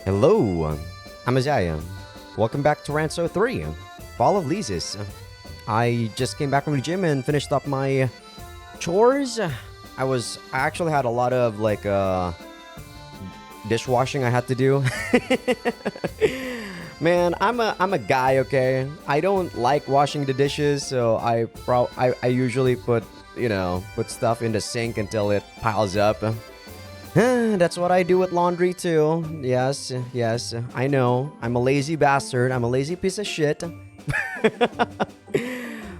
Hello, I'm Azaikyousuke. Welcome back to Rance 03, Fall of Leazas. I just came back from the gym and finished up my chores. I actually had a lot of dishwashing I had to do. Man, I'm a guy, okay? I don't like washing the dishes, so I usually put stuff in the sink until it piles up. That's what I do with laundry too. Yes, I know. I'm a lazy bastard. I'm a lazy piece of shit.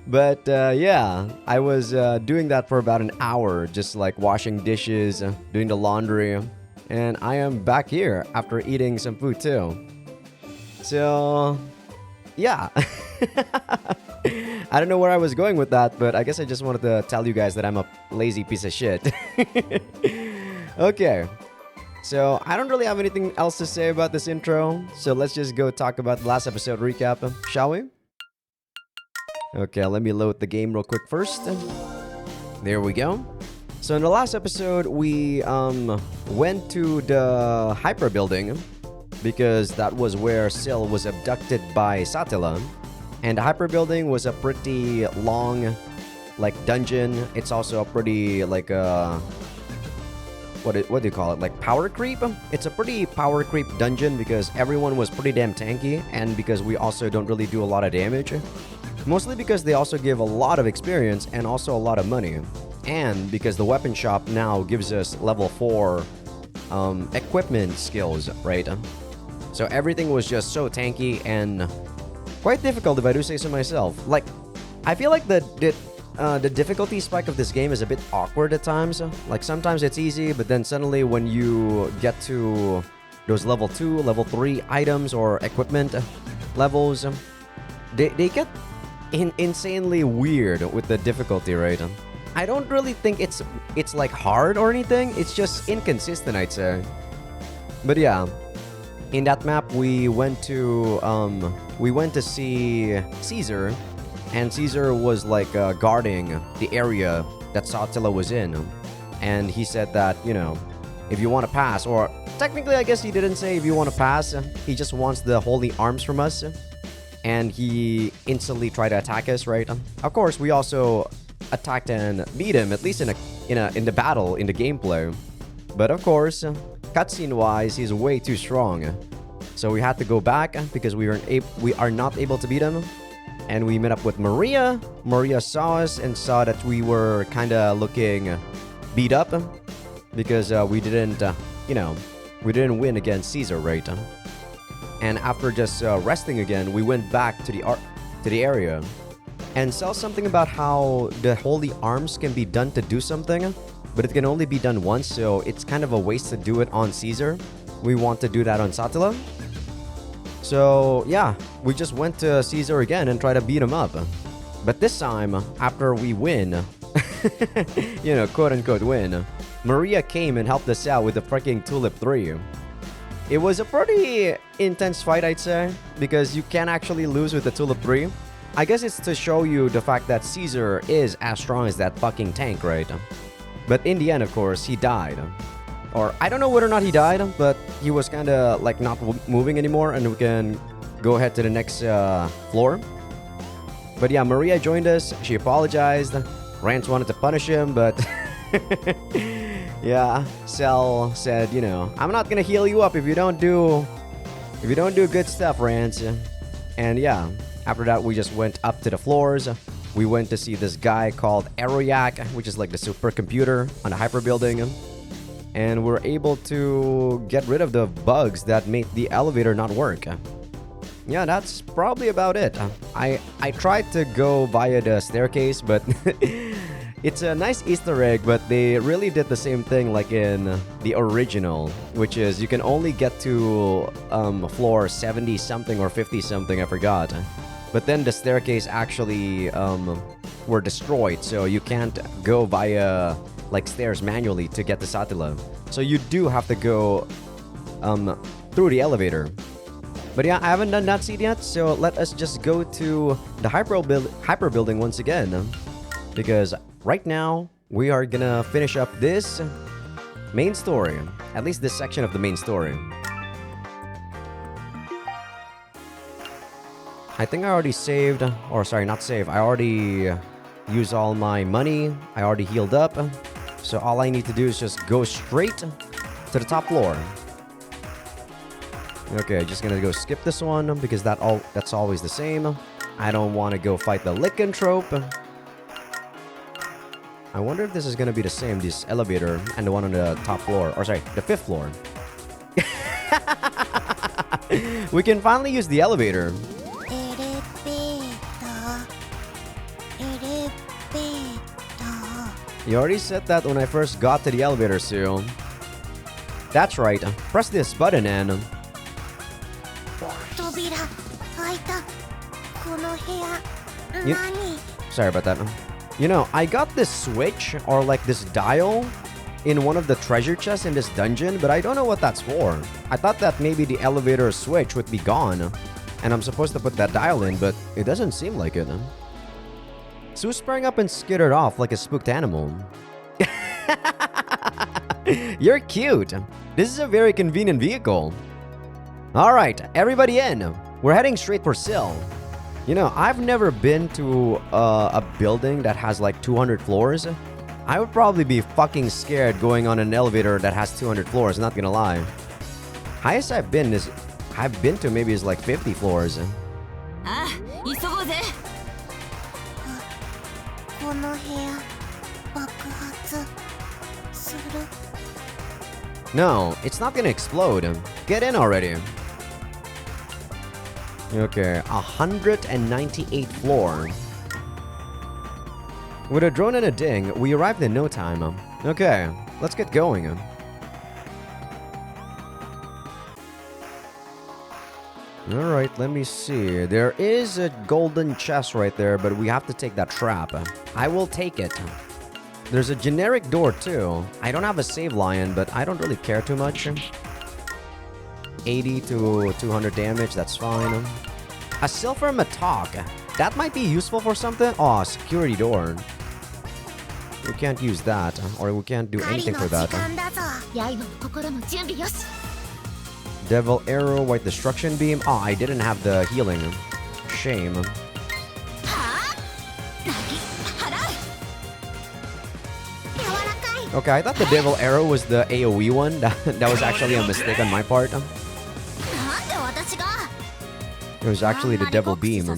But yeah, I was doing that for about an hour, just like washing dishes, doing the laundry. And I am back here after eating some food too. So, yeah. I don't know where I was going with that, but I guess I just wanted to tell you guys that I'm a lazy piece of shit. Okay, so I don't really have anything else to say about this intro, so let's just go talk about the last episode recap, shall we? Okay, let me load the game real quick first. There we go. So in the last episode, we went to the hyper building because that was where Sill was abducted by Satella. And the hyper building was a pretty long, dungeon. It's also a pretty, what do you call it? Like power creep? It's a pretty power creep dungeon because everyone was pretty damn tanky and because we also don't really do a lot of damage. Mostly because they also give a lot of experience and also a lot of money. And because the weapon shop now gives us level 4 equipment skills, right? So everything was just so tanky and quite difficult if I do say so myself. I feel like the difficulty spike of this game is a bit awkward at times. Like sometimes it's easy, but then suddenly when you get to those level 2, level 3 items or equipment levels, they get insanely weird with the difficulty, right? I don't really think it's like hard or anything. It's just inconsistent, I'd say. But yeah, in that map we went to see Caesar. And Caesar was guarding the area that Satella was in. And he said that, if you want to pass, or technically I guess he didn't say if you want to pass, he just wants the holy arms from us. And he instantly tried to attack us, right? Of course, we also attacked and beat him, at least in the battle, in the gameplay. But of course, cutscene wise, he's way too strong. So we had to go back because we are not able to beat him. And we met up with Maria. Maria saw us and saw that we were kind of looking beat up because we didn't win against Caesar, right? And after just resting again, we went back to the area and saw something about how the holy arms can be done to do something, but it can only be done once, so it's kind of a waste to do it on Caesar. We want to do that on Satella. So yeah, we just went to Caesar again and tried to beat him up. But this time, after we win, quote unquote win, Maria came and helped us out with the freaking Tulip 3. It was a pretty intense fight, I'd say, because you can actually lose with the Tulip 3. I guess it's to show you the fact that Caesar is as strong as that fucking tank, right? But in the end, of course, he died. Or I don't know whether or not he died, but he was kind of not moving anymore, and we can go ahead to the next floor. But yeah, Maria joined us. She apologized. Rance wanted to punish him, but yeah, Sill said, I'm not gonna heal you up if you don't do good stuff, Rance. And yeah, after that we just went up to the floors. We went to see this guy called Aroyak, which is like the supercomputer on the hyper building. And we're able to get rid of the bugs that made the elevator not work. Yeah, that's probably about it. I tried to go via the staircase, but it's a nice Easter egg, but they really did the same thing like in the original, which is you can only get to floor 70 something or 50 something, I forgot. But then the staircase actually were destroyed, so you can't go via stairs manually to get to Satella. So you do have to go through the elevator. But yeah, I haven't done that scene yet, so let us just go to the hyper building once again. Because right now, we are gonna finish up this main story. At least this section of the main story. I think I already saved, or sorry, not saved. I already used all my money. I already healed up. So all I need to do is just go straight to the top floor. Okay, just gonna go skip this one because that's always the same. I don't want to go fight the lycanthrope. I wonder if this is gonna be the same, this elevator and the one on the top floor. Or sorry, the 5th floor. We can finally use the elevator. You already said that when I first got to the elevator, Sill. That's right. Press this button and... Sorry about that. You know, I got this switch, or like this dial, in one of the treasure chests in this dungeon, but I don't know what that's for. I thought that maybe the elevator switch would be gone, and I'm supposed to put that dial in, but it doesn't seem like it. Sue sprang up and skittered off like a spooked animal. You're cute. This is a very convenient vehicle. Alright, everybody in. We're heading straight for Sill. You know, I've never been to a building that has like 200 floors. I would probably be fucking scared going on an elevator that has 200 floors, not gonna lie. Highest I've been to maybe is like 50 floors. No, it's not gonna explode. Get in already. Okay, 198th floor. With a drone and a ding, we arrived in no time. Okay, let's get going. Alright, let me see. There is a golden chest right there, but we have to take that trap. I will take it. There's a generic door too. I don't have a save lion, but I don't really care too much. 80 to 200 damage, that's fine. A silver matok. That might be useful for something. Oh, security door. We can't use that, or we can't do anything for that. Devil arrow, white destruction beam. Oh, I didn't have the healing. Shame. Okay, I thought the devil arrow was the AoE one. That was actually a mistake on my part. It was actually the devil beam.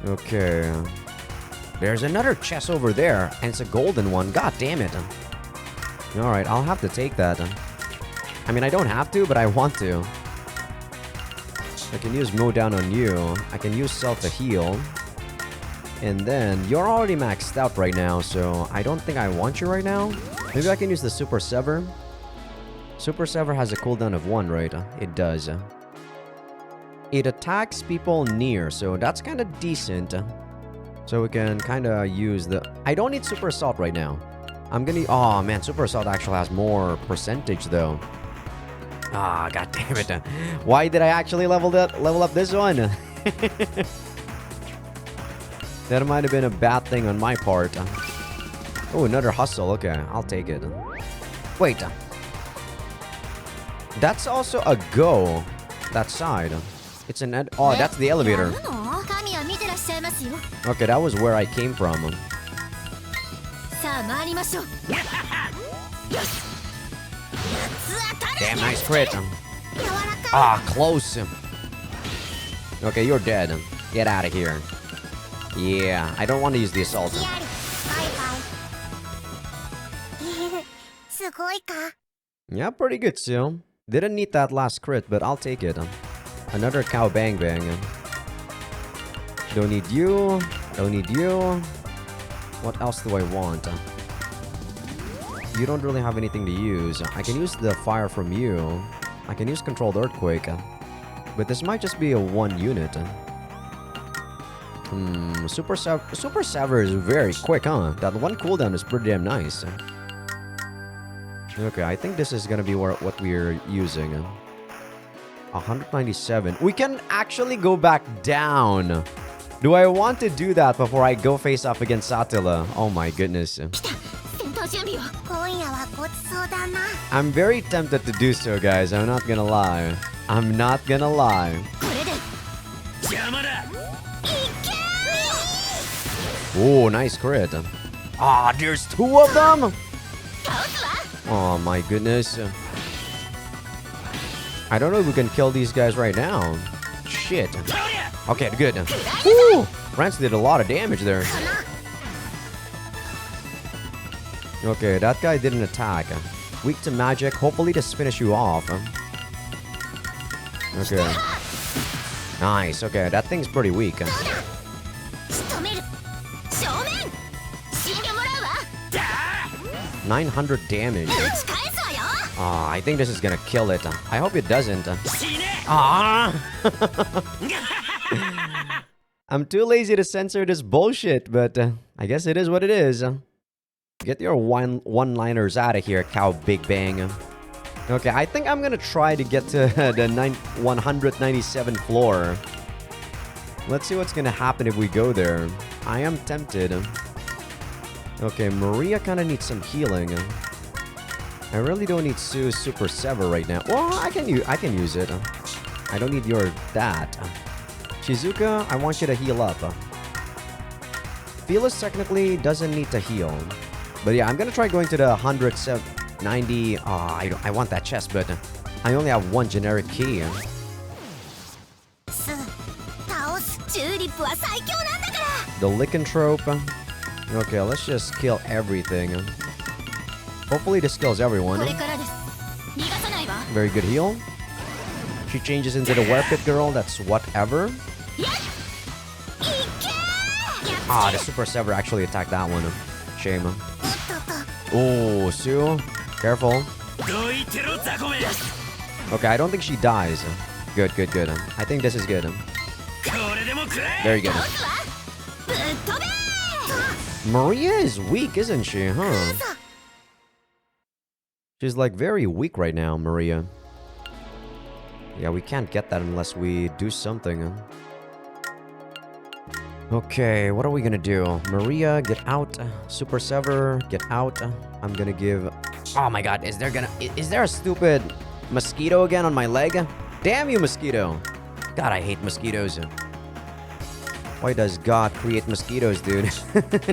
Okay. There's another chest over there, and it's a golden one. God damn it. Alright, I'll have to take that. I mean, I don't have to, but I want to. I can use mow down on you. I can use self to heal. And then, you're already maxed out right now, so I don't think I want you right now. Maybe I can use the Super Sever. Super Sever has a cooldown of 1, right? It does. It attacks people near, so that's kind of decent. So we can kind of use the... I don't need Super Assault right now. I'm gonna... Oh, man, Super Assault actually has more percentage, though. Ah, god damn it. Why did I actually level up this one? That might have been a bad thing on my part. Oh, another hustle. Okay, I'll take it. Wait. That's also a go. That side. It's an... Oh, that's the elevator. Okay, that was where I came from. Damn, nice crit. Ah, close. Okay, you're dead. Get out of here. Yeah, I don't want to use the assault. Yeah, pretty good, Sill. Didn't need that last crit, but I'll take it. Another cow bang bang. Don't need you. Don't need you. What else do I want? You don't really have anything to use. I can use the fire from you. I can use controlled earthquake. But this might just be a 1 unit. Super Sever is very quick, huh? That 1 cooldown is pretty damn nice. Okay, I think this is gonna be what we're using. 197. We can actually go back down. Do I want to do that before I go face off against Satella? Oh my goodness. I'm very tempted to do so, guys. I'm not gonna lie. I'm not gonna lie. Oh, nice crit. Ah, there's 2 of them? Oh my goodness. I don't know if we can kill these guys right now. Shit. Okay, good. Woo! Rance did a lot of damage there. Okay, that guy didn't attack. Weak to magic. Hopefully this finish you off. Okay. Nice. Okay, that thing's pretty weak. 900 damage. I think this is gonna kill it. I hope it doesn't. I'm too lazy to censor this bullshit, but I guess it is what it is. Get your one-liners out of here, Cow Big Bang. Okay, I think I'm gonna try to get to the 197th floor. Let's see what's gonna happen if we go there. I am tempted. Okay, Maria kind of needs some healing. I really don't need Sue's Super Sever right now. Well, I can use it. I don't need your that. Shizuka, I want you to heal up. Felis technically doesn't need to heal. But yeah, I'm gonna try going to the 190. I want that chest, but I only have 1 generic key. The lycanthrope. Okay, let's just kill everything. Hopefully this kills everyone. Very good heal. She changes into the Werepit girl, that's whatever. Ah, the Super Sever actually attacked that one. Shame. Oh, Sue. Careful. Okay, I don't think she dies. Good, good, good. I think this is good. Very good. Maria is weak, isn't she, huh? She's like very weak right now, Maria. Yeah, we can't get that unless we do something. Okay, what are we gonna do? Maria, get out. Super Sever, get out. I'm gonna give... Oh my god, is there a stupid mosquito again on my leg? Damn you, mosquito! God, I hate mosquitoes. Why does God create mosquitoes, dude?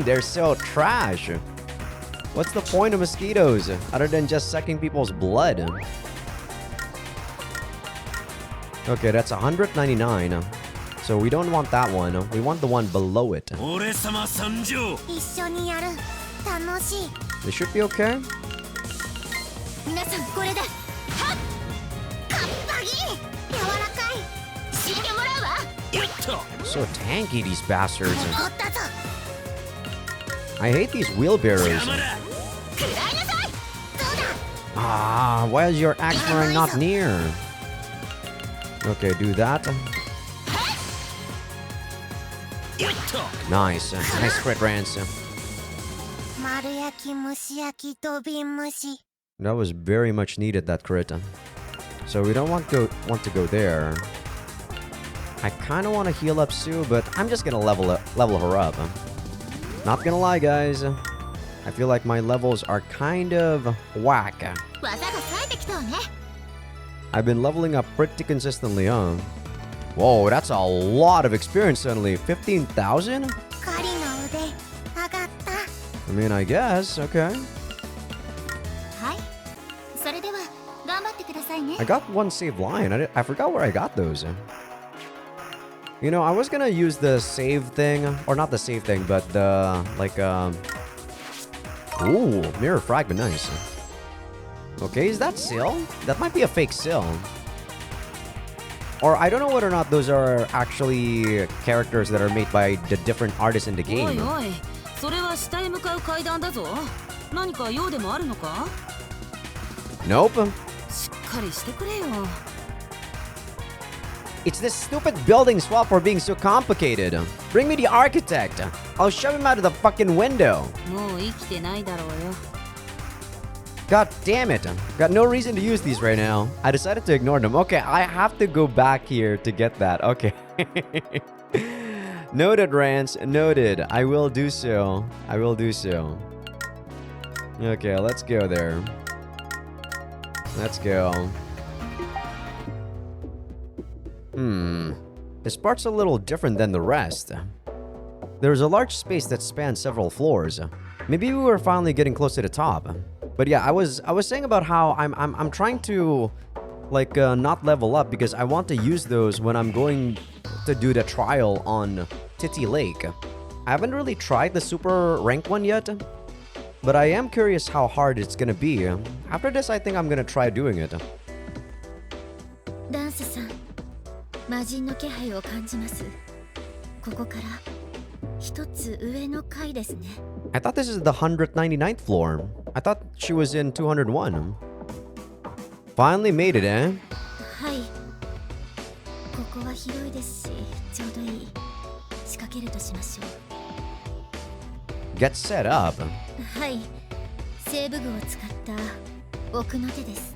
They're so trash. What's the point of mosquitoes other than just sucking people's blood? Okay, that's 199. So we don't want that one. We want the one below it. They should be okay. So tanky, these bastards. I hate these wheelbarrows. Ah, why is your axe throwing not near? Okay, do that. Nice. Nice crit, Rance. That was very much needed, that crit. So we don't want to go there. I kind of want to heal up Sue, but I'm just gonna level her up. Not gonna lie, guys. I feel like my levels are kind of whack. I've been leveling up pretty consistently, huh? Whoa, that's a lot of experience suddenly. 15,000? I mean, I guess. Okay. I got 1 save line. I forgot where I got those. You know, I was gonna use the save thing, or not the save thing, but the, like, ooh, mirror fragment, nice. Okay, is that Sill? That might be a fake Sill. Or I don't know whether or not those are actually characters that are made by the different artists in the game. Nope. It's this stupid building swap for being so complicated. Bring me the architect. I'll shove him out of the fucking window. God damn it. Got no reason to use these right now. I decided to ignore them. Okay, I have to go back here to get that. Okay. Noted, Rance. Noted. I will do so. I will do so. Okay, let's go there. Let's go. This part's a little different than the rest. There's a large space that spans several floors. Maybe we were finally getting close to the top. But yeah, I was saying about how I'm trying to like not level up because I want to use those when I'm going to do the trial on Titty Lake. I haven't really tried the super rank one yet, but I am curious how hard it's gonna be. After this, I think I'm gonna try doing it. Rance-san, 魔人の気配を感じます。ここから一つ上の階ですね。I thought this is the 199th floor. I thought she was in 201. Finally made it, eh? はい。ここは広いですし、ちょうどいい。仕掛けるとしましょう。Get set up. はい。セーブ具を使った奥の手です。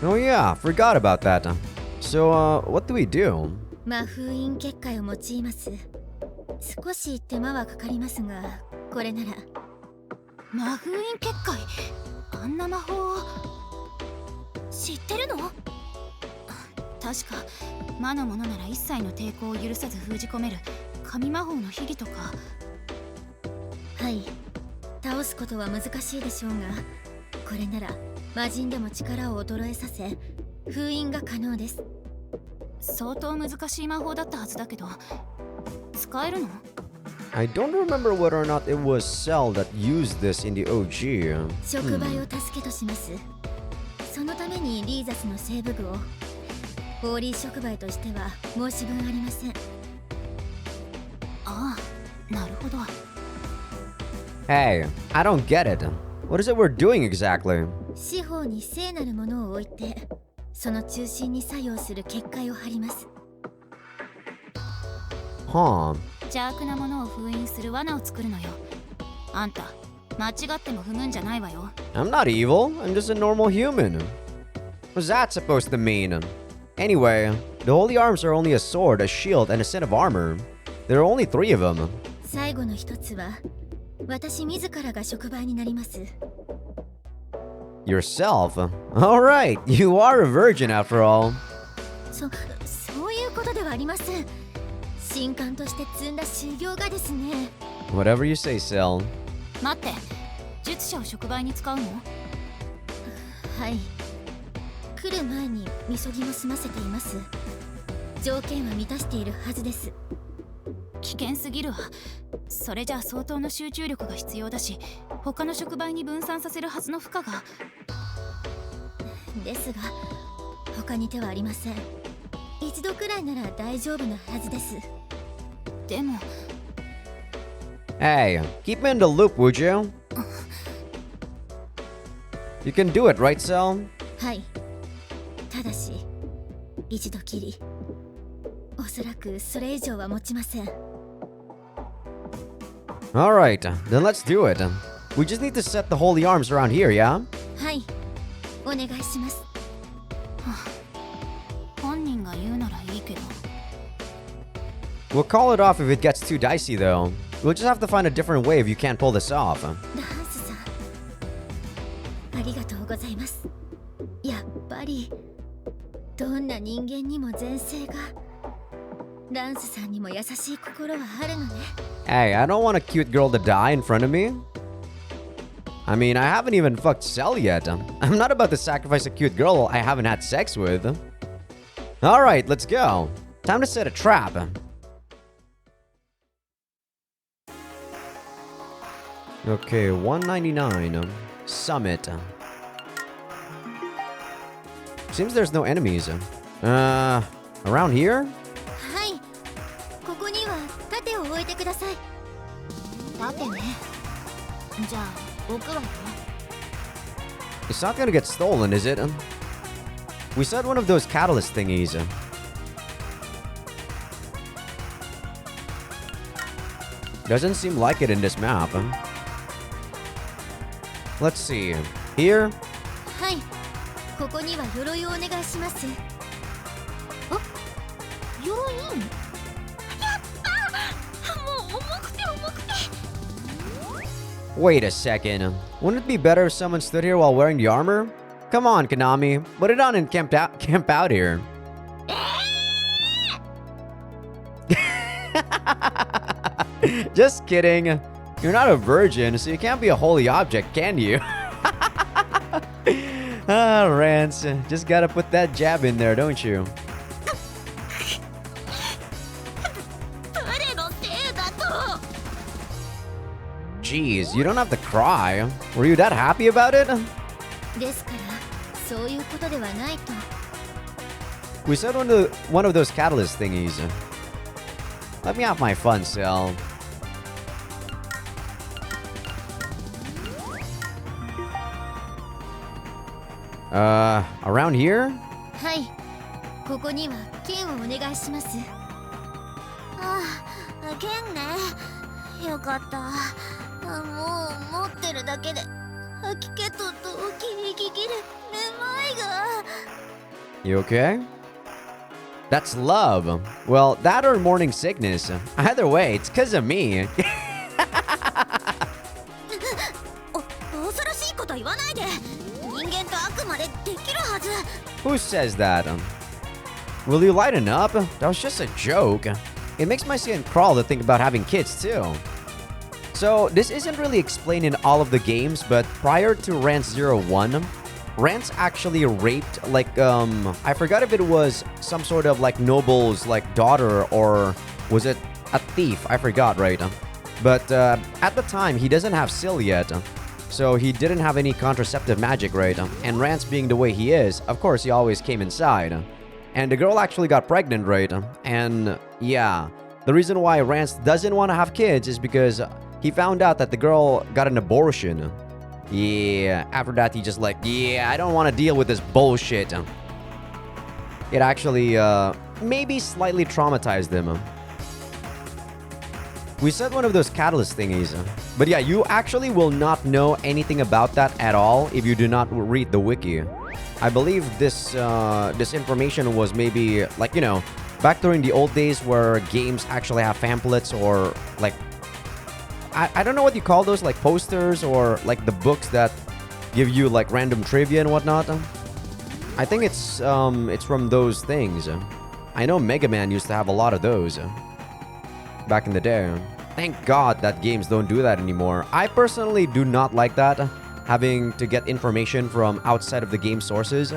Oh yeah, forgot about that. So, what do we do? 魔封印結界を用います。少し手間はかかりますが、これなら。魔封印結界？あんな魔法を知ってるの？確か魔のものなら一切の抵抗を許さず封じ込める神魔法の秘技とか。はい、倒すことは難しいでしょうが、これなら魔人でも力を衰えさせ封印が可能です。相当難しい魔法だったはずだけど、使えるの？I don't remember whether or not it was Sill that used this in the OG. 触媒を助けとします。そのためにリーザスのセーブ具をホーリー触媒としては申し分ありません。ああ、なるほど。Hey, I don't get it. What is it we're doing exactly? 四方に聖なるものを置いて、その中心に作用する結界を張ります。Huh. 邪悪なものを封印する罠を作るのよ。あんた、間違っても踏むんじゃないわよ。I'm not evil. I'm just a normal human. What's that supposed to mean? Anyway, the holy arms are only a sword, a shield, and a set of armor. There are only 3 of them. 最後の一つは、私自らが触媒になります。Yourself? Alright, you are a virgin after all. そういうことではありません。神官として積んだ修行がですね。Whatever you say, Sill. 待って、術者を触媒に使うの？はい。来る前にみそぎも済ませています。条件は満たしているはずです。危険すぎるわ。それじゃあ相当の集中力が必要だし、他の触媒に分散させるはずの負荷が。ですが、他に手はありません。一度くらいなら大丈夫なはずです。でも。Hey, keep me in the loop, would you? You can do it, right, Sill? はい。ただし、一度きり。おそらくそれ以上は持ちません。Alright, then let's do it. We just need to set the holy arms around here, yeah? はい。お願いします。本人が言うならいいけど。We'll call it off if it gets too dicey, though. We'll just have to find a different way if you can't pull this off. ランスさん、ありがとうございます。やっぱり、どんな人間にも前世が、ランスさんにも優しい心はあるのね。Hey, I don't want a cute girl to die in front of me. I mean, I haven't even fucked Sill yet. I'm not about to sacrifice a cute girl I haven't had sex with. Alright, let's go. Time to set a trap. Okay, 199. Summit. Seems there's no enemies. Around here? はい。ここには盾を置いてください。盾ね。じゃあ、置くわよ。It's not gonna get stolen, is it? We said one of those catalyst thingies. Doesn't seem like it in this map. Let's see. Here? はい。ここには鎧をお願いします。あ、鎧？やった！もう重くて重くて。Wait a second. Wouldn't it be better if someone stood here while wearing the armor? Come on, Konami. Put it on and camp out here. Just kidding. You're not a virgin, so you can't be a holy object, can you? Ah, Rance. Just gotta put that jab in there, don't you? 誰のせいだと。 Jeez, you don't have to cry. Were you that happy about it? ですからそういうことではないと。 We said one of those catalyst thingies. Let me have my fun, Sill. Around here? はい、ここには剣をお願いします。ああ、剣ね。よかった。もう持ってるだけで吐き気と息切れ、めまいが。 You okay? That's love. Well, that or morning sickness. Either way, it's because of me. 恐ろしいこと言わないで。人間と悪魔でできるはず。 Who says that? Will you lighten up? That was just a joke. It makes my skin crawl to think about having kids too. So, this isn't really explained in all of the games, but prior to Rance 01, Rance actually raped, like, I forgot if it was some sort of, like, noble's, like, daughter, or was it a thief? I forgot, right? But, at the time, he doesn't have Sill yet, so he didn't have any contraceptive magic, right? And Rance being the way he is, of course, he always came inside. And the girl actually got pregnant, right? And, yeah, the reason why Rance doesn't want to have kids is because he found out that the girl got an abortion. Yeah, after that he just like, yeah, I don't want to deal with this bullshit. It actually, maybe slightly traumatized him. We said one of those catalyst thingies. But yeah, you actually will not know anything about that at all if you do not read the wiki. I believe this, this information was maybe, like, you know, back during the old days where games actually have pamphlets or, like, I don't know what you call those, like posters or like the books that give you like random trivia and whatnot. I think it's from those things. I know Mega Man used to have a lot of those back in the day. Thank God that games don't do that anymore. I personally do not like that, having to get information from outside of the game sources.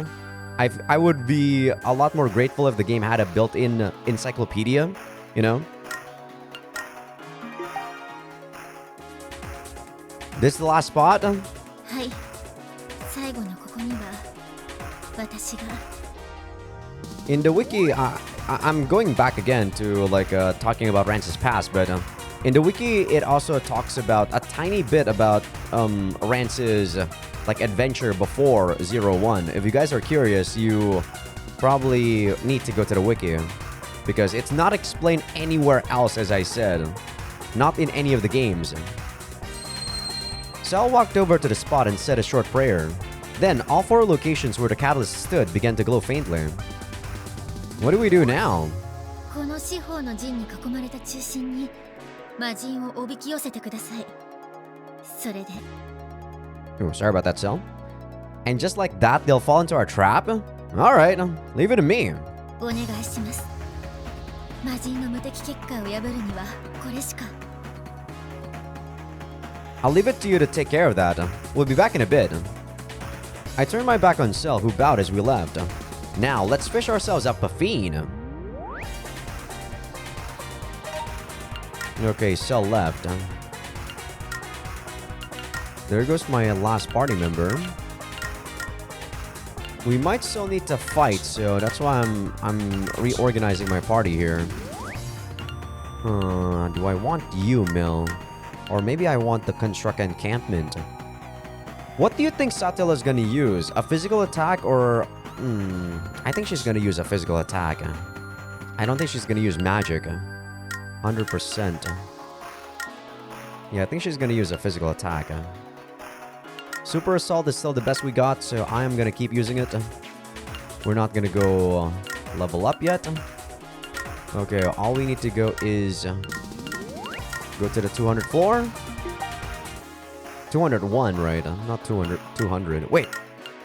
I would be a lot more grateful if the game had a built-in encyclopedia, you know? This is the last spot? はい、最後のここには私が。 In the wiki, I'm going back again to like talking about Rance's past, but in the wiki it also talks about a tiny bit about Rance's like adventure before 01. If you guys are curious, you probably need to go to the wiki because it's not explained anywhere else, as I said, not in any of the games. Sill walked over to the spot and said a short prayer. Then, all 4 locations where the catalyst stood began to glow faintly. What do we do now? この四方の陣に囲まれた中心に魔人をおびき寄せてください。それで。 Oh, sorry about that, Sill. And just like that, they'll fall into our trap? Alright, leave it to me. お願いします。魔人の無敵結界を破るにはこれしか。 I'll leave it to you to take care of that. We'll be back in a bit. I turned my back on Sill, who bowed as we left. Now, let's fish ourselves up a fiend. Okay, Sill left. There goes my last party member. We might still need to fight, so that's why I'm reorganizing my party here. Do I want you, Mill? Or maybe I want the construct encampment. What do you think Satella is gonna use? A physical attack or... I think she's gonna use a physical attack. I don't think she's gonna use magic. 100%. Yeah, I think she's gonna use a physical attack. Super Assault is still the best we got, so I am gonna keep using it. We're not gonna go level up yet. Okay, all we need to go is... go to the 200 floor. 201, right? Not 200. 200. Wait,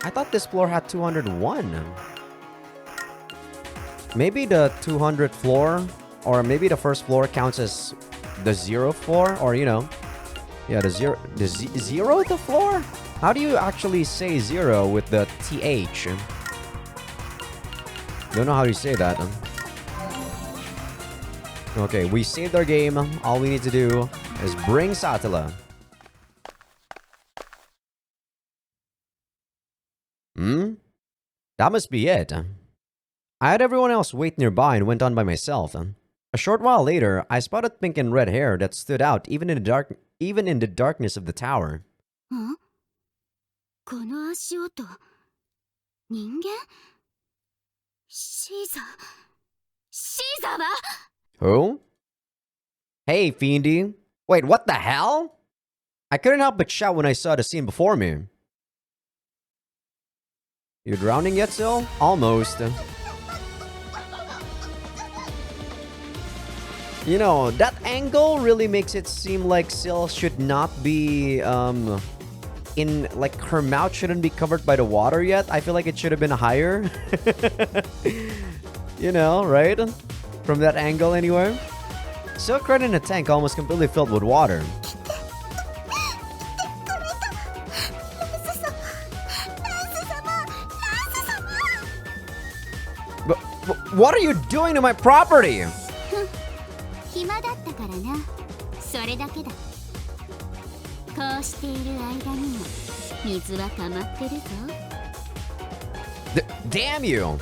I thought this floor had 201. Maybe the 200th floor, or maybe the first floor counts as the zero floor, or you know, yeah, the zero the floor. How do you actually say zero with the th? Don't know how you say that. Okay, we saved our game. All we need to do is bring Satella. That must be it. I had everyone else wait nearby and went on by myself. A short while later, I spotted pink and red hair that stood out even in the darkness of the tower. Huh? この足音、人間？シーザーは？ Who? Hey, Fiendy. Wait, what the hell? I couldn't help but shout when I saw the scene before me. You drowning yet, Sill? Almost. You know, that angle really makes it seem like Sill should not be, like, her mouth shouldn't be covered by the water yet. I feel like it should have been higher. You know, right? From that angle, anyway. Silk right in a tank almost completely filled with water. But what are you doing to my property? Damn you!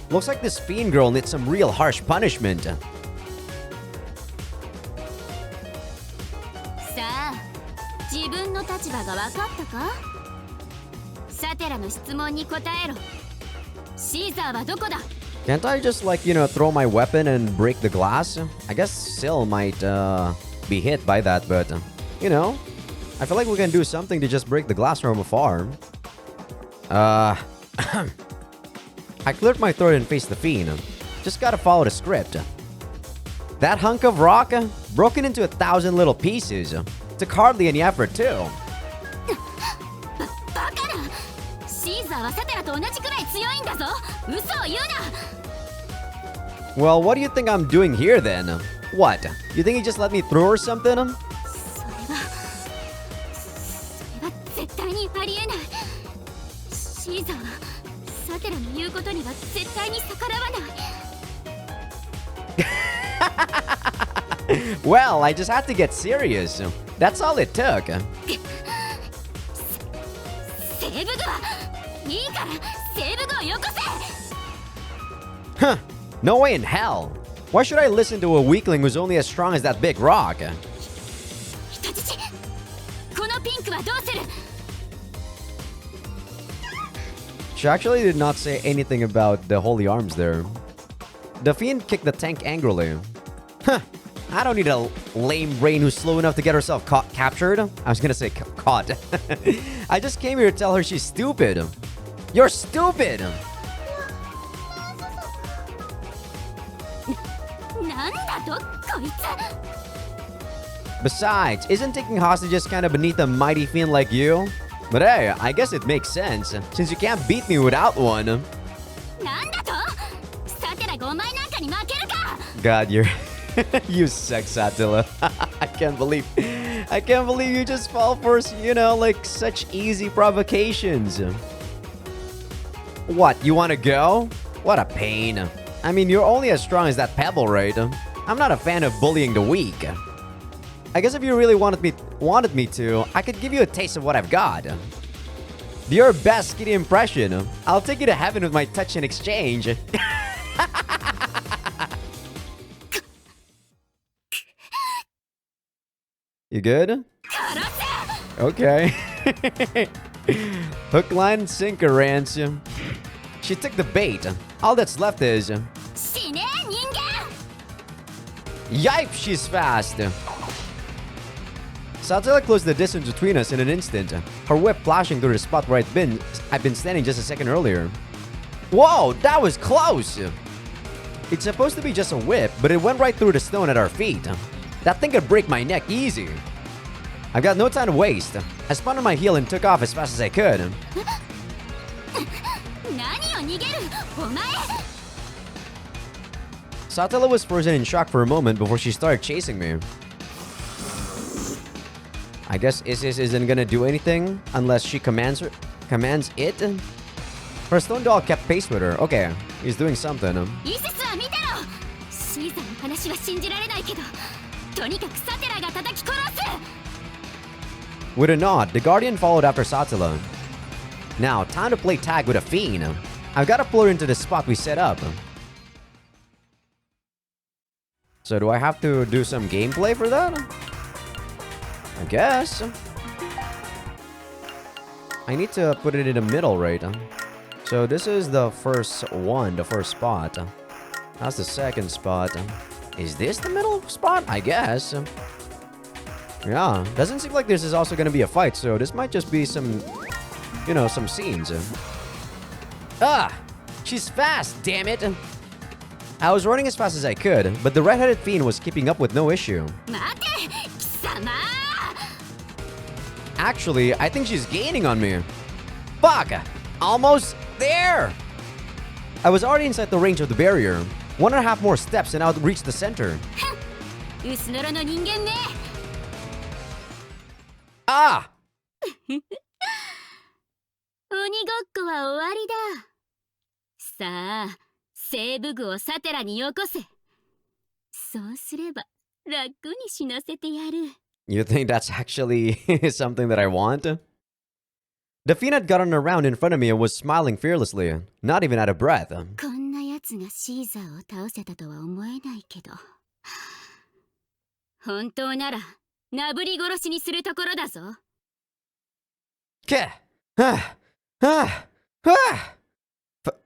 Looks like this fiend girl needs some real harsh punishment. Can't I just, like, you know, throw my weapon and break the glass? I guess Sill might be hit by that, but you know, I feel like we can do something to just break the glass from afar. I cleared my throat and faced the fiend. Just gotta follow the script. That hunk of rock broken into 1,000 little pieces. Took hardly any effort too. Well, what do you think I'm doing here then? What? You think he just let me through or something? Well, I just had to get serious. That's all it took. Huh. No way in hell. Why should I listen to a weakling who's only as strong as that big rock? She actually did not say anything about the holy arms there. The fiend kicked the tank angrily. Huh. I don't need a lame brain who's slow enough to get herself captured. I was gonna say caught. I just came here to tell her she's stupid. You're stupid! Besides, isn't taking hostages kind of beneath a mighty fiend like you? But hey, I guess it makes sense, since you can't beat me without one. God, you're... you suck, Satella. I can't believe you just fall for, you know, like, such easy provocations. What, you want to go? What a pain. I mean, you're only as strong as that pebble, right? I'm not a fan of bullying the weak. I guess if you really wanted me to, I could give you a taste of what I've got. Your best kitty impression. I'll take you to heaven with my touch in exchange. You good? Okay. Hook, line, and sinker, Rance. She took the bait. All that's left is... Yipe, she's fast. Satella closed the distance between us in an instant, her whip flashing through the spot where I'd been standing just a second earlier. Whoa, that was close! It's supposed to be just a whip, but it went right through the stone at our feet. That thing could break my neck easy. I've got no time to waste. I spun on my heel and took off as fast as I could. Satella was frozen in shock for a moment before she started chasing me. I guess Isis isn't gonna do anything unless she commands it. Her stone doll kept pace with her. Okay, he's doing something. With a nod, the Guardian followed after Satella. Now, time to play tag with a fiend. I've got to pull her into the spot we set up. So do I have to do some gameplay for that? I guess. I need to put it in the middle, right? So this is the first one, the first spot. That's the second spot. Is this the middle spot? I guess. Yeah, doesn't seem like this is also going to be a fight, so this might just be some, you know, some scenes. Ah! She's fast, damn it! I was running as fast as I could, but the red-headed fiend was keeping up with no issue. Actually, I think she's gaining on me. Fuck! Almost there! I was already inside the range of the barrier. 1.5 more steps and I would reach the center. Ah! You think that's actually something that I want? The fiend had gotten around in front of me and was smiling fearlessly, not even out of breath.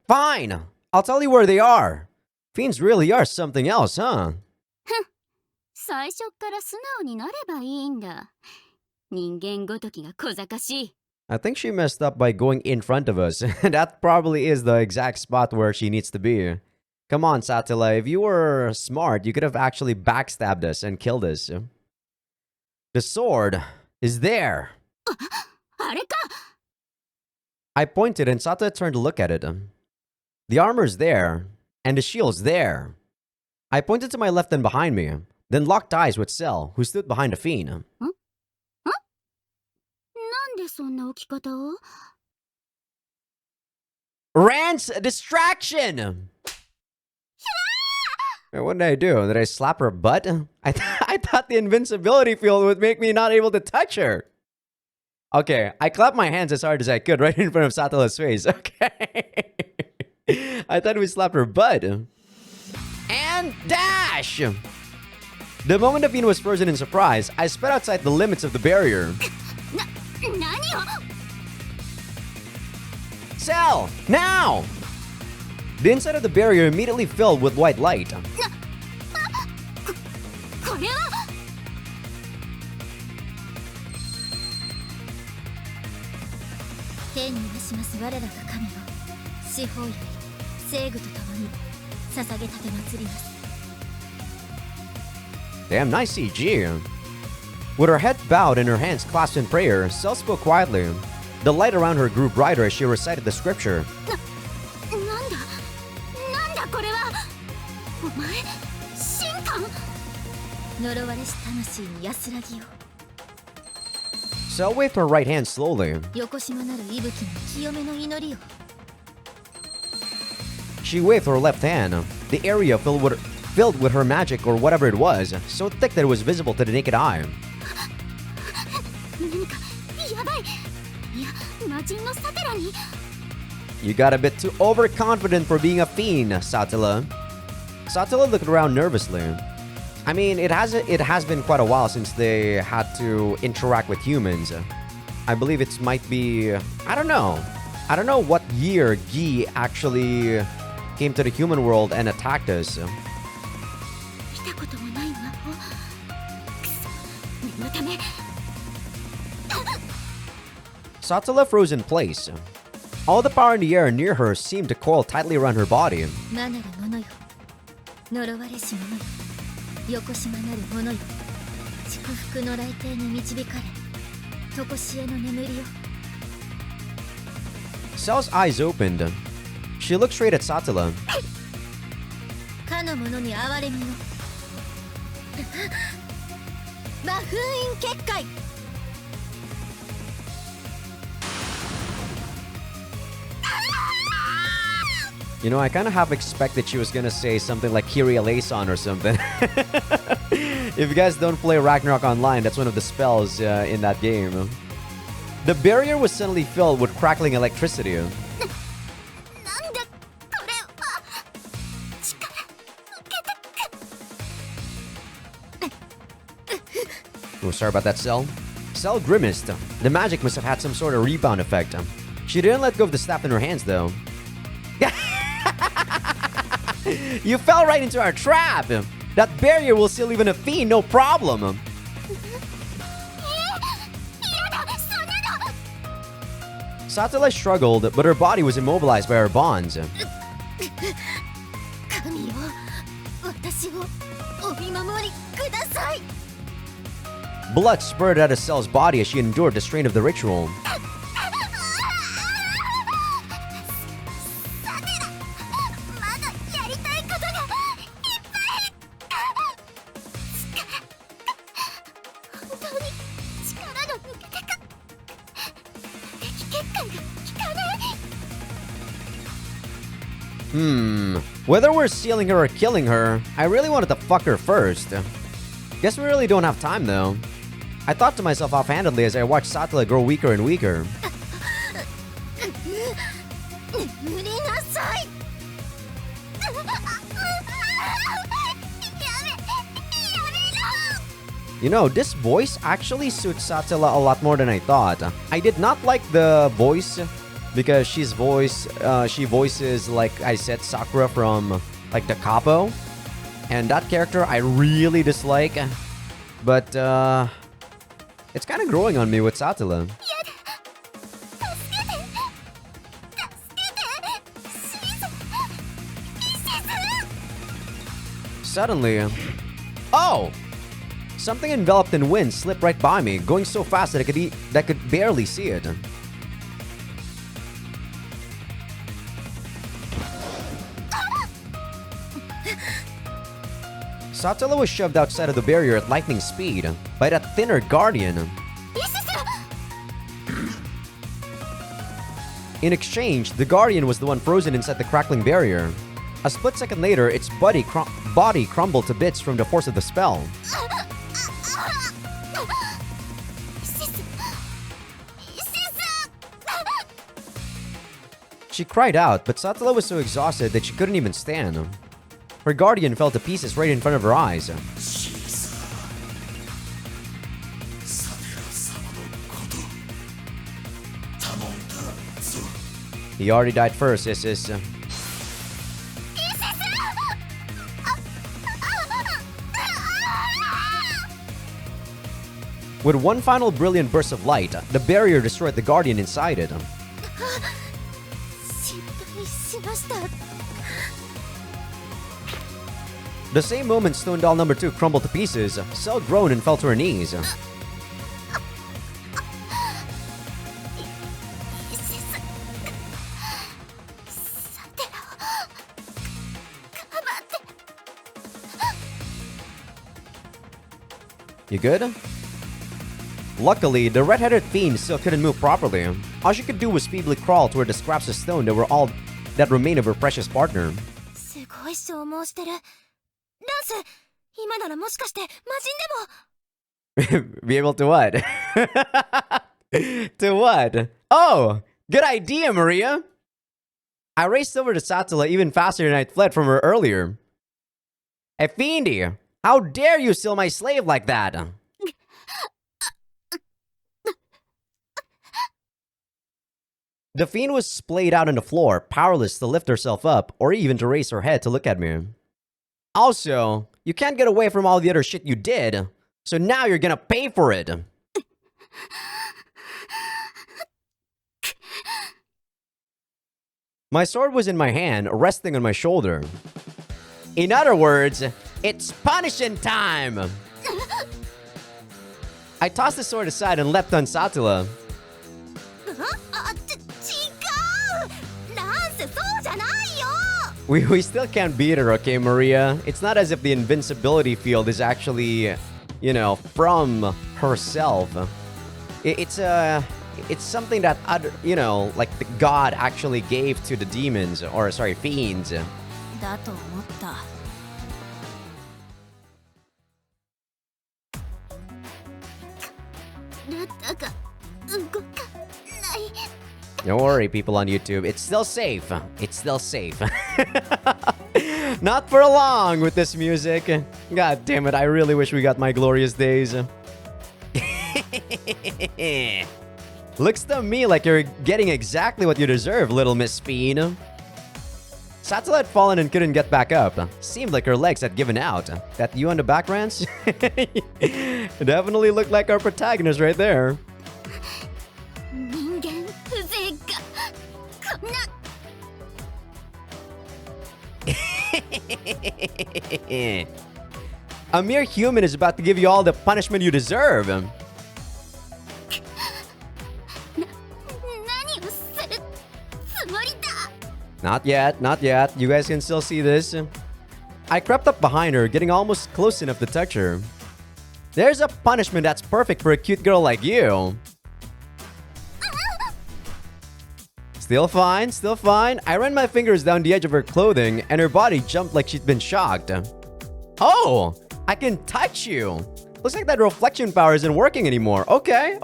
Fine! I'll tell you where they are. Fiends really are something else, huh? I think she messed up by going in front of us. That probably is the exact spot where she needs to be. Come on, Satella, if you were smart, you could have actually backstabbed us and killed us. The sword is there. I pointed and Satella turned to look at it. The armor's there, and the shield's there. I pointed to my left and behind me, then locked eyes with Sill, who stood behind the fiend. Rance, distraction! What did I do? Did I slap her butt? I thought the invincibility field would make me not able to touch her. Okay, I clapped my hands as hard as I could right in front of Satella's face. Okay. I thought we slapped her butt. And dash! The moment the fiend was frozen in surprise, I sped outside the limits of the barrier. Sill! Now! The inside of the barrier immediately filled with white light. Damn, nice CG. With her head bowed and her hands clasped in prayer, Sill spoke quietly. The light around her grew brighter as she recited the scripture. Sill waved her right hand slowly. She waved her left hand. The area filled with her magic or whatever it was, so thick that it was visible to the naked eye. You got a bit too overconfident for being a fiend, Satella. Satella looked around nervously. I mean, it has been quite a while since they had to interact with humans. I believe it might be... I don't know what year Gi actually came to the human world and attacked us. Satella froze in place. All the power in the air near her seemed to coil tightly around her body. Sill's eyes opened. She looked straight at Satella. You know, I kind of half expected she was gonna say something like Kyrie eleison or something. If you guys don't play Ragnarok Online, that's one of the spells in that game. The barrier was suddenly filled with crackling electricity. Oh, sorry about that, Sill. Sill grimaced. The magic must have had some sort of rebound effect. She didn't let go of the staff in her hands, though. You fell right into our trap! That barrier will seal even a fiend, no problem! Satella struggled, but her body was immobilized by her bonds. Blood spurted out of Cell's body as she endured the strain of the ritual. Whether we're sealing her or killing her, I really wanted to fuck her first. Guess we really don't have time though. I thought to myself offhandedly as I watched Satella grow weaker and weaker. You know, this voice actually suits Satella a lot more than I thought. I did not like the voice because she voices, like I said, Sakura from like the Capo. And that character I really dislike. But it's kind of growing on me with Satella. Suddenly, oh! Something enveloped in wind slipped right by me, going so fast that I could barely see it. Satella was shoved outside of the barrier at lightning speed by that thinner guardian. In exchange, the guardian was the one frozen inside the crackling barrier. A split second later, its body crumbled to bits from the force of the spell. She cried out, but Satella was so exhausted that she couldn't even stand. Her guardian fell to pieces right in front of her eyes. He already died first, sis. With one final brilliant burst of light, the barrier destroyed the guardian inside it. The same moment Stone Doll number 2 crumbled to pieces, Cell groaned and fell to her knees. You good? Luckily, the red-headed fiend still couldn't move properly. All she could do was feebly crawl toward the scraps of stone that were all that remained of her precious partner. Be able to what? To what? Oh! Good idea, Maria! I raced over to Satella even faster than I'd fled from her earlier. Hey, Fiendy! How dare you steal my slave like that? The fiend was splayed out on the floor, powerless to lift herself up or even to raise her head to look at me. Also, you can't get away from all the other shit you did, so now you're gonna pay for it. My sword was in my hand, resting on my shoulder. In other words, it's punishing time! I tossed the sword aside and leapt on Satella. We still can't beat her, okay, Maria? It's not as if the invincibility field is actually, you know, from herself. It's It's something that other, like the god actually gave to the demons, or sorry, fiends. だと思った。体が動かない。 Don't worry, people on YouTube. It's still safe. It's still safe. Not for long with this music. God damn it, I really wish we got my glorious days. Looks to me like you're getting exactly what you deserve, little Miss Fiend. Satella had fallen and couldn't get back up. Seemed like her legs had given out. That you on the back, Rance? Definitely looked like our protagonist right there. 人間風情がこんな。 A mere human is about to give you all the punishment you deserve. 何をするつもりだ。 Not yet, not yet. You guys can still see this. I crept up behind her, getting almost close enough to touch her. There's a punishment that's perfect for a cute girl like you. Still fine, still fine. I ran my fingers down the edge of her clothing, and her body jumped like she'd been shocked. Oh, I can touch you. Looks like that reflection power isn't working anymore. Okay.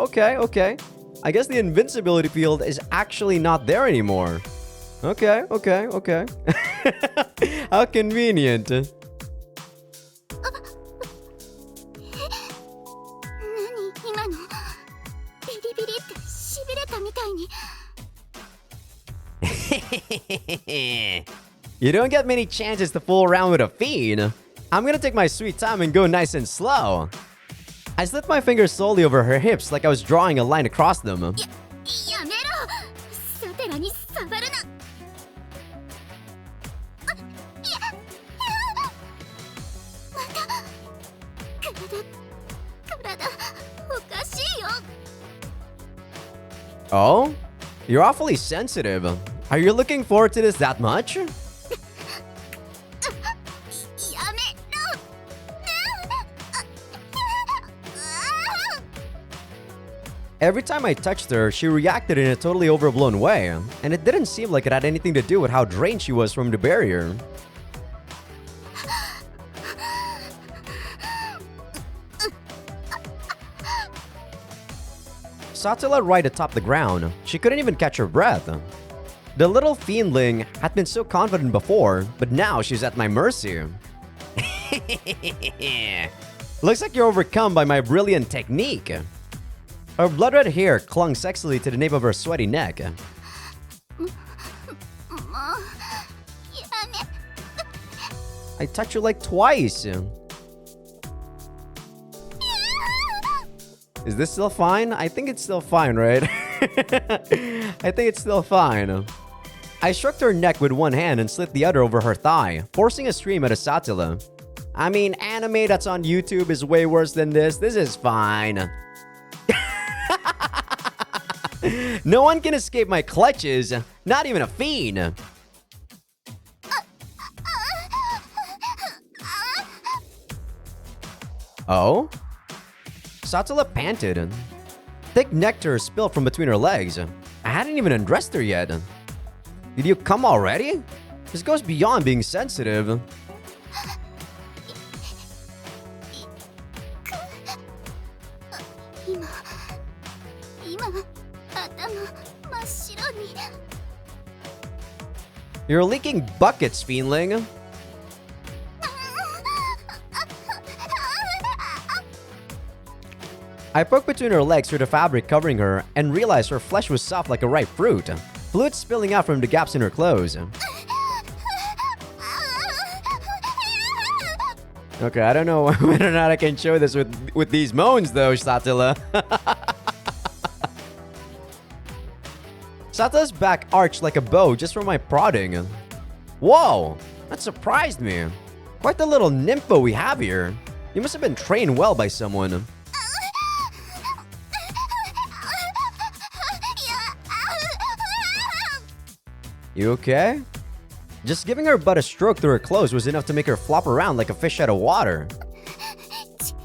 I guess the invincibility field is actually not there anymore. Okay. How convenient. 何今のビリビリってしびれたみたいに。 You don't get many chances to fool around with a fiend. I'm gonna take my sweet time and go nice and slow. I slipped my fingers slowly over her hips like I was drawing a line across them. やめろ。サテラに触るな。また体おかしいよ。 Oh? You're awfully sensitive. Are you looking forward to this that much? やめろ。 Every time I touched her, she reacted in a totally overblown way, and it didn't seem like it had anything to do with how drained she was from the barrier. Satella right atop the ground. She couldn't even catch her breath. The little fiendling had been so confident before, but now she's at my mercy. Looks like you're overcome by my brilliant technique. Her blood-red hair clung sexily to the nape of her sweaty neck. もうやめ。 I touched her like twice. Is this still fine? I think it's still fine, right? I think it's still fine. I stroked her neck with one hand and slid the other over her thigh, forcing a scream at a Satella. I mean, anime that's on YouTube is way worse than this. This is fine. No one can escape my clutches, not even a fiend. Oh? Satella panted. Thick nectar spilled from between her legs. I hadn't even undressed her yet. Did you come already? This goes beyond being sensitive. 今頭真っ白に。 You're leaking buckets, fiendling. I poked between her legs through the fabric covering her and realized her flesh was soft like a ripe fruit. Fluid spilling out from the gaps in her clothes. Okay, I don't know whether or not I can show this with these moans though, Satella. Satella's back arched like a bow just from my prodding. Whoa, that surprised me. Quite the little nympho we have here. You must have been trained well by someone. You okay? Just giving her butt a stroke through her clothes was enough to make her flop around like a fish out of water. 違う。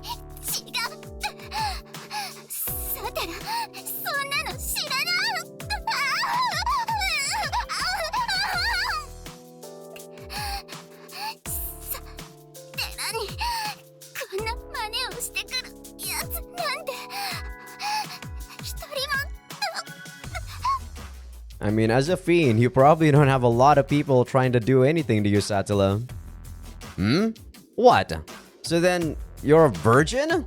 サテラ、そんなのし I mean, as a fiend, you probably don't have a lot of people trying to do anything to you, Satella. Hmm? What? So then, you're a virgin?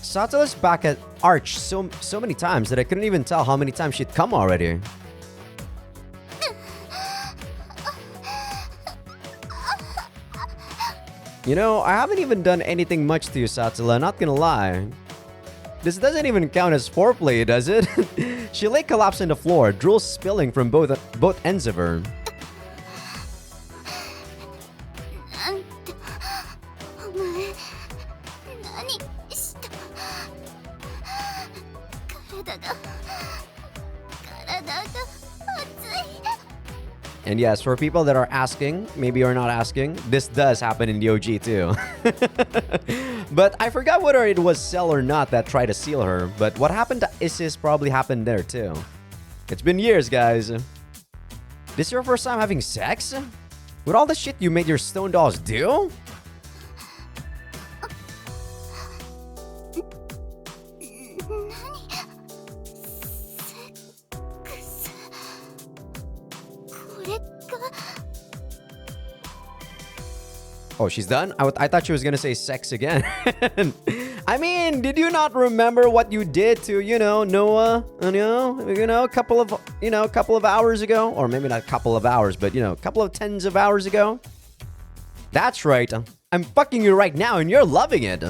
Satella's back at Arch so many times that I couldn't even tell how many times she'd come already. You know, I haven't even done anything much to you, Satella, not gonna lie. This doesn't even count as foreplay, does it? She lay collapsed on the floor, drool spilling from both ends of her. And yes, for people that are asking, maybe you're not asking, this does happen in the OG too. But I forgot whether it was Sill or not that tried to seal her, but what happened to Isis probably happened there too. It's been years, guys. This your first time having sex? With all the shit you made your stone dolls do? Oh, she's done? I thought she was gonna say sex again. I mean, did you not remember what you did to, Noah? A couple of hours ago? Or maybe not a couple of hours, but, a couple of tens of hours ago? That's right. I'm fucking you right now and you're loving it.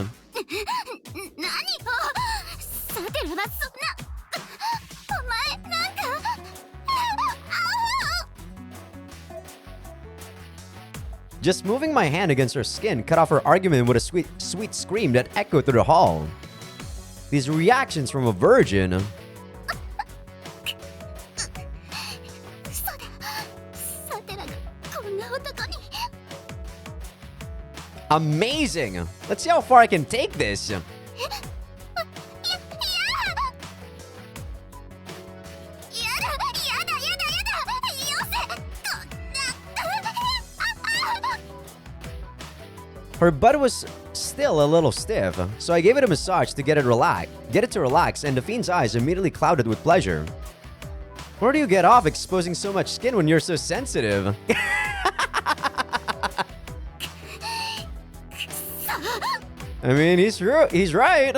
Just moving my hand against her skin cut off her argument with a sweet scream that echoed through the hall. These reactions from a virgin. Amazing! Let's see how far I can take this. Her butt was still a little stiff, so I gave it a massage to get it to relax, and the fiend's eyes immediately clouded with pleasure. Where do you get off exposing so much skin when you're so sensitive? I mean, he's right.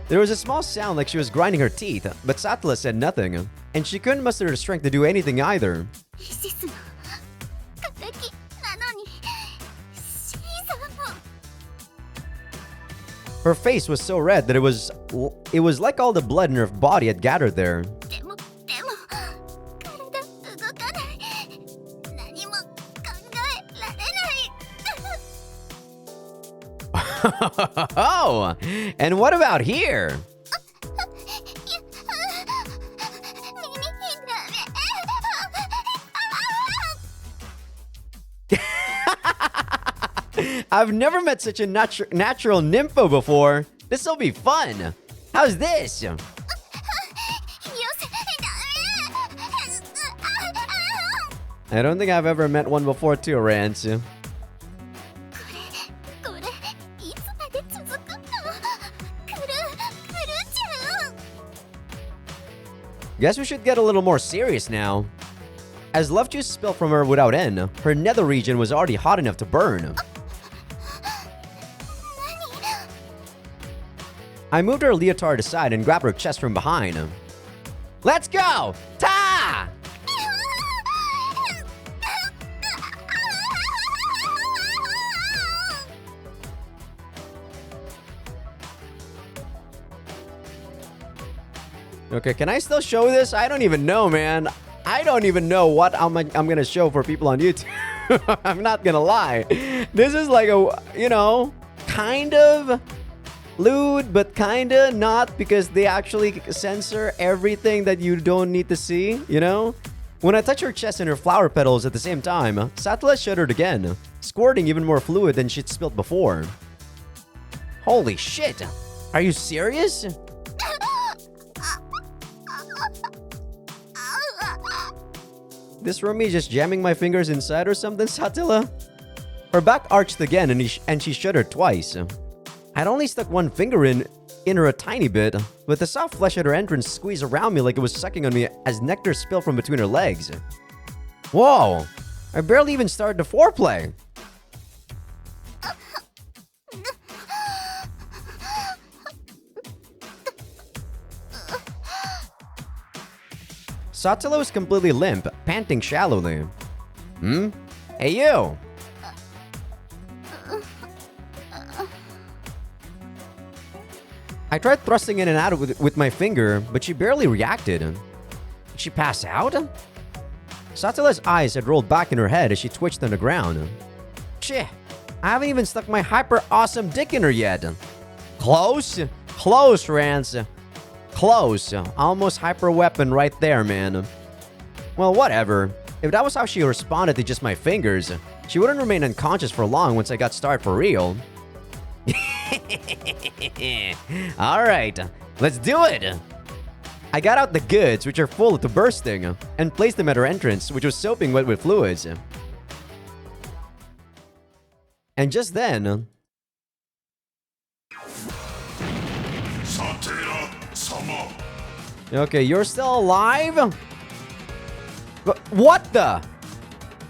There was a small sound like she was grinding her teeth, but Satella said nothing, and she couldn't muster the strength to do anything either. Her face was so red that it was like all the blood in her body had gathered there. Oh, and what about here? I've never met such a natural nympho before. This'll be fun. How's this? I don't think I've ever met one before too, Rance. Guess we should get a little more serious now. As love juice spilled from her without end, her nether region was already hot enough to burn. I moved her leotard aside and grabbed her chest from behind. Let's go! Ta! Okay, can I still show this? I don't even know, man. I don't even know what I'm gonna show for people on YouTube. I'm not gonna lie. This is like a, kind of lewd, but kinda not, because they actually censor everything that you don't need to see, When I touched her chest and her flower petals at the same time, Satella shuddered again, squirting even more fluid than she'd spilt before. Holy shit! Are you serious? This from me just jamming my fingers inside or something, Satella? Her back arched again and she shuddered twice. I'd only stuck one finger in her a tiny bit, but the soft flesh at her entrance squeezed around me like it was sucking on me as nectar spilled from between her legs. Whoa! I barely even started the foreplay. Satella was completely limp, panting shallowly. Hey you! I tried thrusting in and out with my finger, but she barely reacted. Did she pass out? Satella's eyes had rolled back in her head as she twitched on the ground. Shit, I haven't even stuck my hyper awesome dick in her yet. Close? Close, Rance. Close. Almost hyper weapon right there, man. Well, whatever. If that was how she responded to just my fingers, she wouldn't remain unconscious for long once I got started for real. Alright, let's do it! I got out the goods, which are full to bursting, and placed them at her entrance, which was soaping wet with fluids. And just then... Okay, you're still alive? But what the?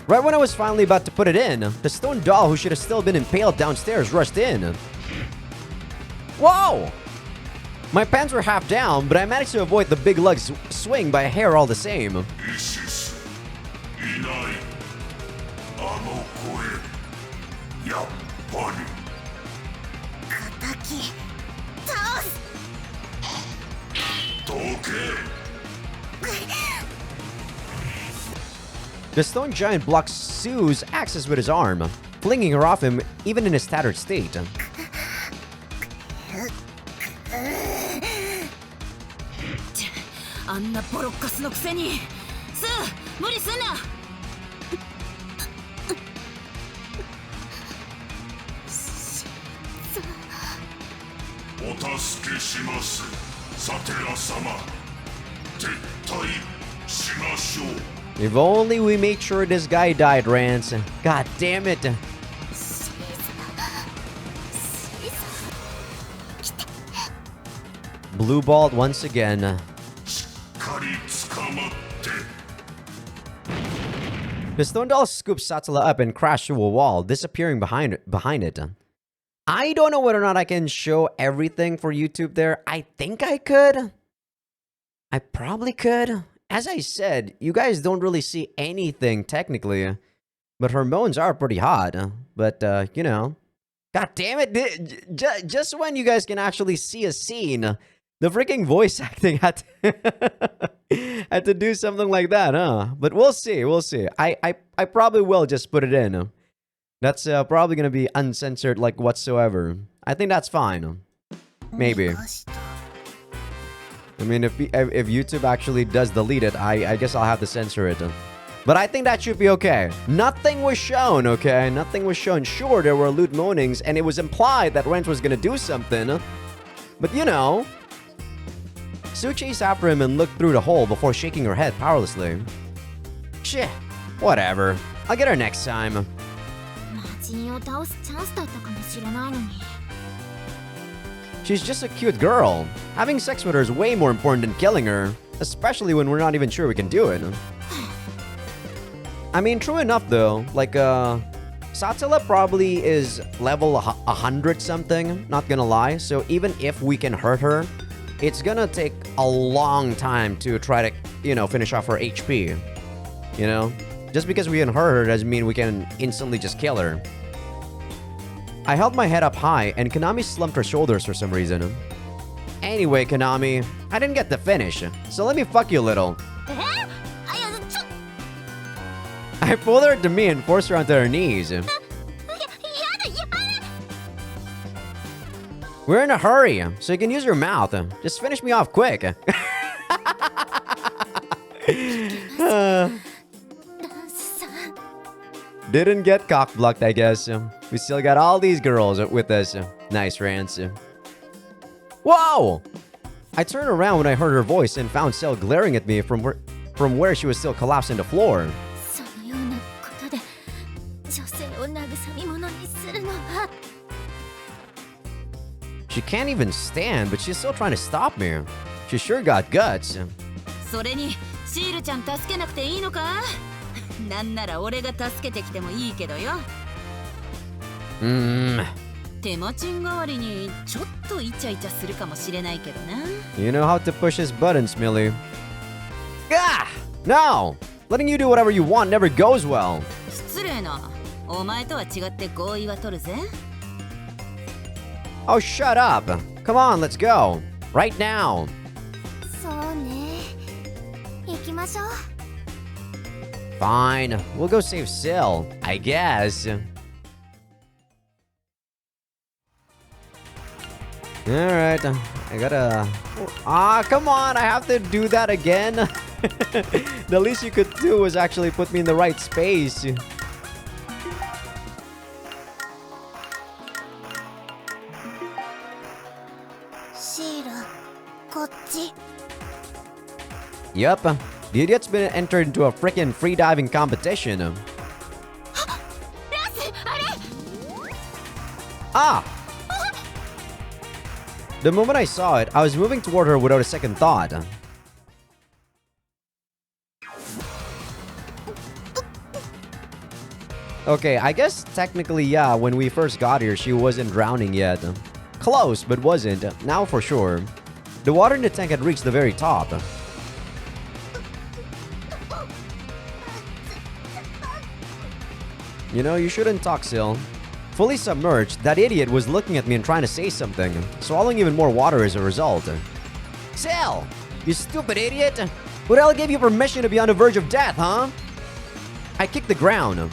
Right when I was finally about to put it in, the stone doll who should have still been impaled downstairs rushed in. Whoa! My pants were half down, but I managed to avoid the big lug swing by a hair all the same. The stone giant blocks Sue's access with his arm, flinging her off him even in his tattered state. If only we made sure this guy died, Rance. God damn it. Blue balled once again. The stone doll scoops Satella up and crashed through a wall, disappearing behind it. I don't know whether or not I can show everything for YouTube there. I think I could. I probably could. As I said, you guys don't really see anything technically, but her moans are pretty hot. But, you know, god damn it, just when you guys can actually see a scene, the freaking voice acting had to do something like that, huh? But we'll see, we'll see. I probably will just put it in. That's probably gonna be uncensored like whatsoever. I think that's fine. Maybe. I mean, if YouTube actually does delete it, I guess I'll have to censor it. But I think that should be okay. Nothing was shown, okay? Nothing was shown. Sure, there were lewd moanings, and it was implied that Rance was gonna do something. But you know... Sue chased after him and looked through the hole before shaking her head powerlessly. Shit, whatever. I'll get her next time. She's just a cute girl. Having sex with her is way more important than killing her, especially when we're not even sure we can do it. I mean, true enough though, like, Satella probably is level 100 something, not gonna lie, so even if we can hurt her, it's gonna take a long time to try to, you know, finish off her HP. You know? Just because we can hurt her doesn't mean we can instantly just kill her. I held my head up high, and Konami slumped her shoulders for some reason. Anyway, Konami, I didn't get to finish, so let me fuck you a little. I pulled her to me and forced her onto her knees. We're in a hurry, so you can use your mouth. Just finish me off quick. Didn't get cock-blocked, I guess. We still got all these girls with us. Nice, Rance. Whoa! I turned around when I heard her voice and found Sill glaring at me from from where she was still collapsed on the floor. そのようなことで女性を慰み者にするのは She can't even stand, but she's still trying to stop me. She sure got guts. それにシールちゃん助けなくていいのかなんなら俺が助けてきてもいいけどよ手間賃代わりにちょっとイチャイチャするかもしれないけどな You know how to push his buttons, Millie. Ah! No! Letting you do whatever you want never goes well. 失礼なお前とは違って合意は取るぜ Oh, shut up! Come on, let's go. Right now. そうね行きましょう Fine. We'll go save Sill, I guess. Alright. I gotta... Ah, come on! I have to do that again? The least you could do was actually put me in the right space. Sill こっち Yup. The idiot's been entered into a freaking freediving competition. ラスあれ Ah! The moment I saw it, I was moving toward her without a second thought. Okay, I guess technically, yeah, when we first got here, she wasn't drowning yet. Close, but wasn't. Now for sure. The water in the tank had reached the very top. You know, you shouldn't talk, Sill. Fully submerged, that idiot was looking at me and trying to say something, swallowing even more water as a result. Sill! You stupid idiot! Who the hell gave you permission to be on the verge of death, huh? I kicked the ground.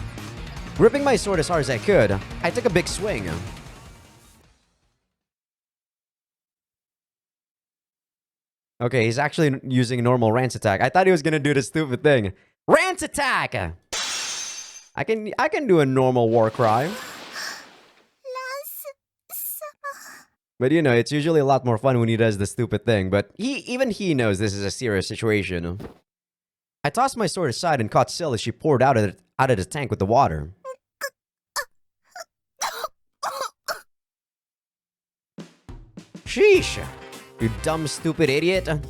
Gripping my sword as hard as I could, I took a big swing. Okay, he's actually using a normal Rance attack. I thought he was gonna do the stupid thing. Rance attack! I can do a normal war cry. But you know, it's usually a lot more fun when he does the stupid thing, but even he knows this is a serious situation. I tossed my sword aside and caught Sill as she poured out of the tank with the water. Sheesh! You dumb, stupid idiot!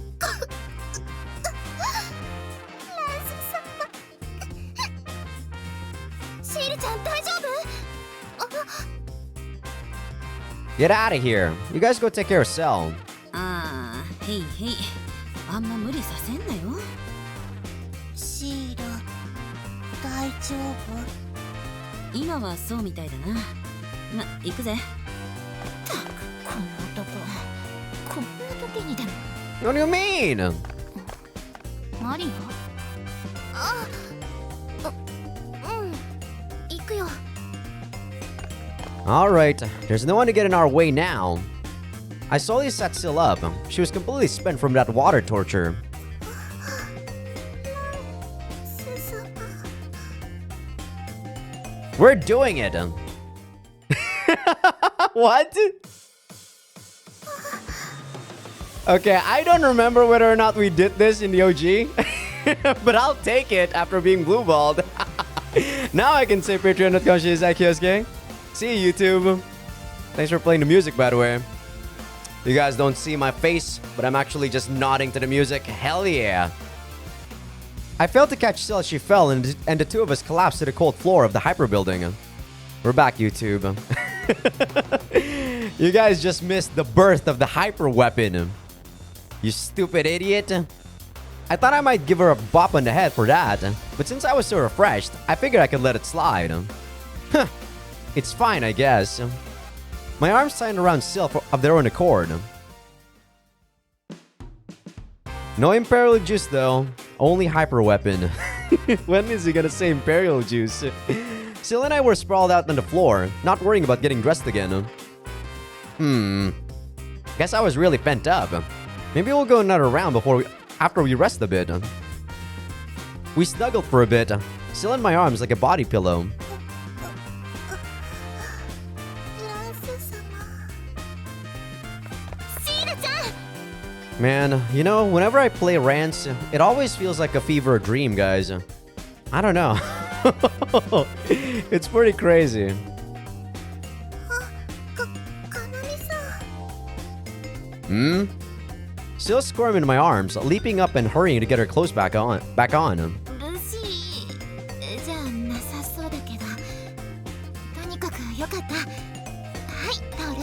Get out of here! You guys go take care of Sill. ああへいへいあんま無理させんなよシール大丈夫今はそうみたいだなま、行くぜったくこの男こんな時にでも What do you mean? マリオ行くよ Alright, there's no one to get in our way now. I slowly sat Sill up. She was completely spent from that water torture. We're doing it! What? Okay, I don't remember whether or not we did this in the OG. But I'll take it after being blue-balled. Now I can say Patreon.com Azaikyousuke. See you, YouTube. Thanks for playing the music, by the way. You guys don't see my face, but I'm actually just nodding to the music. Hell yeah. I failed to catch Sill as she fell, and the two of us collapsed to the cold floor of the hyper building. We're back, YouTube. You guys just missed the birth of the hyper weapon. You stupid idiot. I thought I might give her a bop on the head for that, but since I was so refreshed, I figured I could let it slide. Huh. It's fine, I guess. My arms tightened around Sill of their own accord. No Imperial Juice, though. Only Hyper Weapon. When is he gonna say Imperial Juice? Sill and I were sprawled out on the floor, not worrying about getting dressed again. Guess I was really pent up. Maybe we'll go another round after we rest a bit. We snuggled for a bit, Sill in my arms like a body pillow. Man, you know, whenever I play Rance, it always feels like a fever dream, guys. I don't know. It's pretty crazy. Hmm? Still squirming in my arms, leaping up and hurrying to get her clothes back on. ルシーじゃなさそうだけど、とにかくよかった。はい、タオル。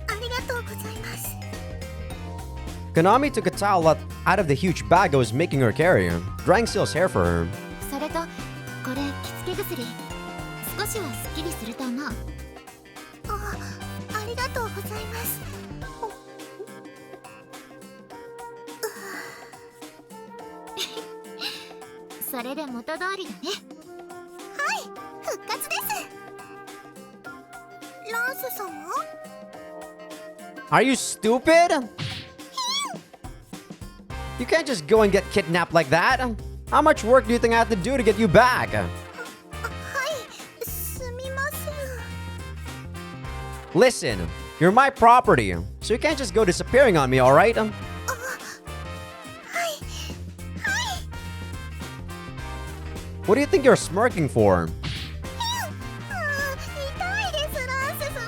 ありがとうございます。 Konami took a towel out of the huge bag I was making her carry, drying Sill's hair for her. それとこれ着付け薬。少しはすっきりすると思う。ありがとうございます。それで元通りだね。はい、復活です。ランス様？ Are you stupid? You can't just go and get kidnapped like that. How much work do you think I have to do to get you back? はい、すみません。 Listen, you're my property, so you can't just go disappearing on me, alright? What do you think you're smirking for? 痛いです、ランス様。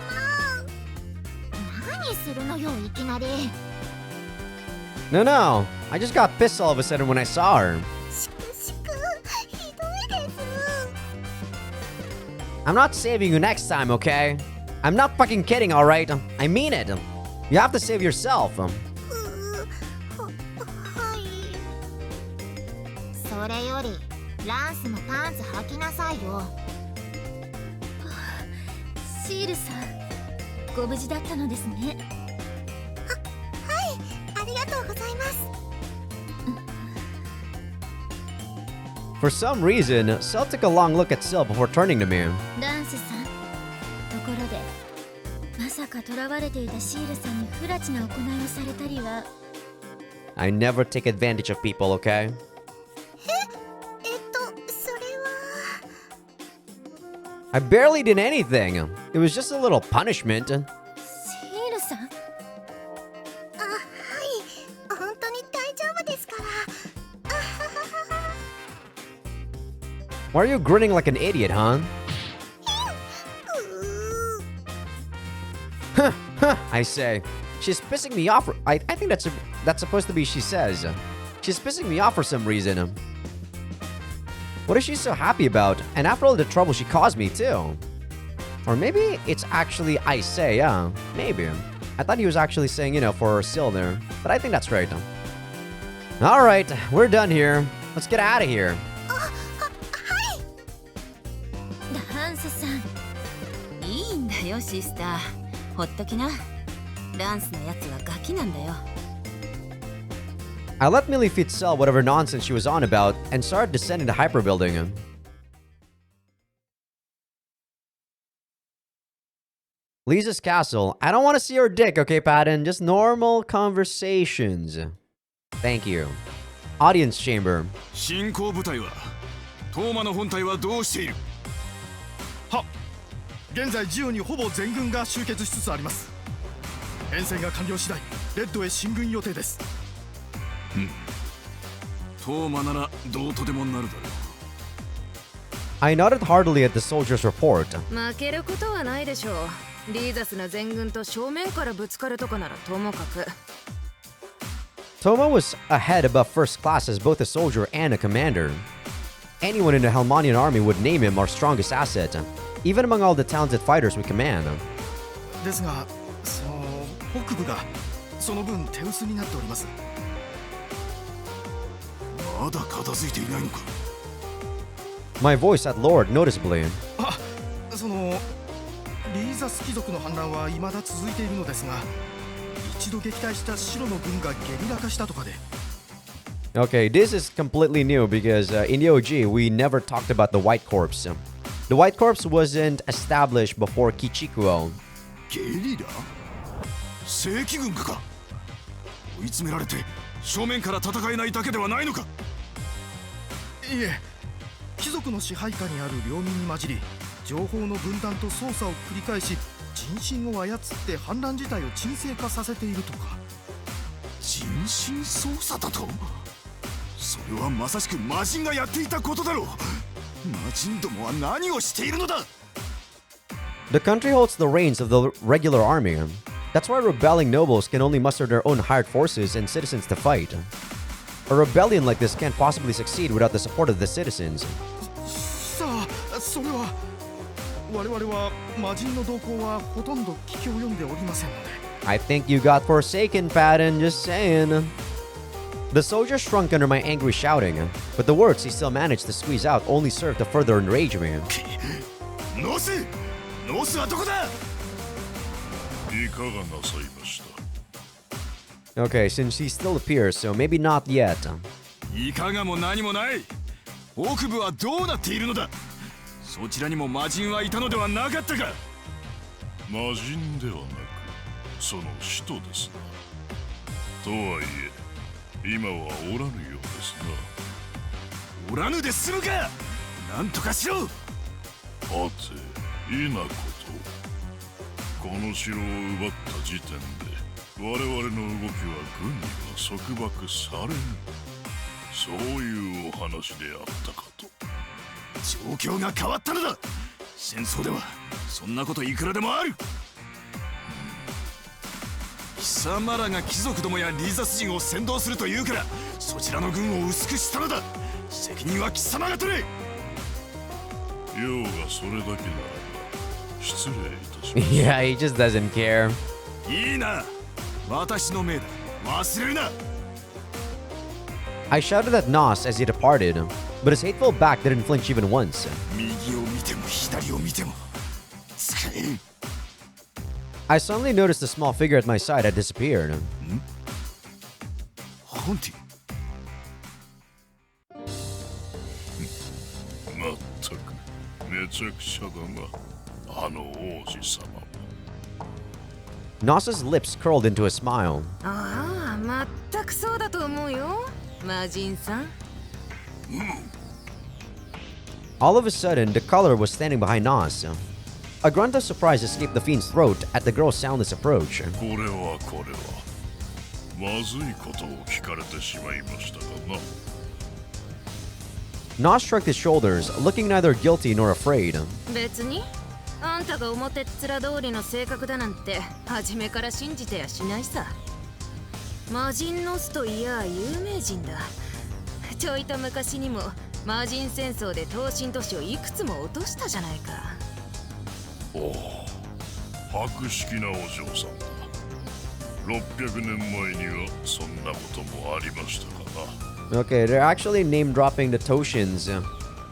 何するのよ、いきなり。 No, I just got pissed all of a sudden when I saw her. しくしく、ひどいです。 I'm not saving you next time, okay? I'm not fucking kidding, alright? I mean it. You have to save yourself. はい。それよりランスもパンツ履きなさいよ。シールさん、ご無事だったのですね。はい、ありがとうございます。 For some reason, Sill took a long look at Sill before turning to me. ランスさん、ところでまさか囚われていたシールさんに不埒な行いをされたりは。 I never take advantage of people, okay? それは。 I barely did anything. It was just a little punishment. シールさん？はい、本当に大丈夫ですから。 Why are you grinning like an idiot, huh? I say. She's pissing me off. I think that's supposed to be she says. She's pissing me off for some reason. What is she so happy about? And after all the trouble she caused me too. Or maybe it's actually I say, yeah. Maybe. I thought he was actually saying, you know, for Sill there. But I think that's right. Alright, we're done here. Let's get out of here. ランスさん。いいんだよ、シスター。ほっときな。ランスのやつはガキなんだよ。I let Millie feed Sill whatever nonsense she was on about and started descending the hyper building. Leazas castle. I don't want to see your dick, okay, Patton? Just normal conversations. Thank you. Audience chamber. 進行部隊はトーマの本隊はどうしている？は、現在ジオにほぼ全軍が集結しつつあります。遠征が完了次第レッドへ進軍予定です。トーマならどうとでもなるだろう。 I nodded heartily at the soldier's report. 負けることはないでしょう。リーザスの全軍と正面からぶつかるとかならともかく。 Toma was ahead above first class as both a soldier and a commander. Anyone in the Helmanian army would name him our strongest asset, even among all the talented fighters we command. ですが、北部がその分手薄になっております。まだ片付いていないのか。 My voice had lowered noticeably. リーザス貴族の反乱は未だ続いているのですが、一度撃退した白の軍がゲリラ化したとかで。 Okay, this is completely new because in the OG, we never talked about the White Corps. The White Corps wasn't established before Kichikuo. ゲリラ？正規軍か。追い詰められて正面から戦えないだけではないのか。いえ、貴族の支配下にある領民に混じり、情報の分断と操作を繰り返し、人人身を操って反乱自体を沈静化させているとか。人身操作だと？それはまさしく魔人がやっていたことだろう。魔人どもは何をしているのだ。 The country holds the reins of the regular army. That's why rebelling nobles can only muster their own hired forces and citizens to fight. A rebellion like this can't possibly succeed without the support of the citizens. さあ、それは我々は魔人の動向はほとんど聞き及んでおりませんので。 I think you got forsaken, Patton, just saying. The soldier shrunk under my angry shouting, but the words he still managed to squeeze out only served to further enrage me. ノースはどこだ。いかがなさいました？ Okay, since he still appears, so maybe not yet. いかがも何もない。奥部はどうなっているのだ。そちらにも魔人はいたのではなかったか。魔人ではなくその使徒ですな。とはいえ今はおらぬようですな。おらぬで済むか。なんとかしろ。はていなこと。この城を奪った時点で我々の動きは軍には束縛されぬ。そういうお話であったかと。状況が変わったのだ。戦争ではそんなこといくらでもある。貴様らが貴族どもやリーザス人を先導するというからそちらの軍を薄くしたのだ。責任は貴様が取れ。ようがそれだけならば失礼いたします。Yeah, he just doesn't care. いいな。私の命だ。忘れるな。I shouted at Nos as he departed, but his hateful back didn't flinch even once. 右を見ても左を見ても使えん。 I suddenly noticed the small figure at my side had disappeared. ホンティ。まったくめちゃくちゃだな、あの王子様も。 Nos's lips curled into a smile. ああ、全くそうだと思うよ、魔人さん。All of a sudden, the color was standing behind Nos. A grunt of surprise escaped the fiend's throat at the girl's soundless approach. これはまずいことを聞かれてしまいましたかな。 Nos shrugged his shoulders, looking neither guilty nor afraid. 別にあんたが表っ面通りの性格だなんて初めから信じてやしないさ。魔人ノスといや有名人だ。ちょいと昔にも魔人戦争で東進都市をいくつも落としたじゃないか。おお、博識なお嬢さんだ。600年前にはそんなこともありましたかな。 Okay, they're actually name dropping the Toshins.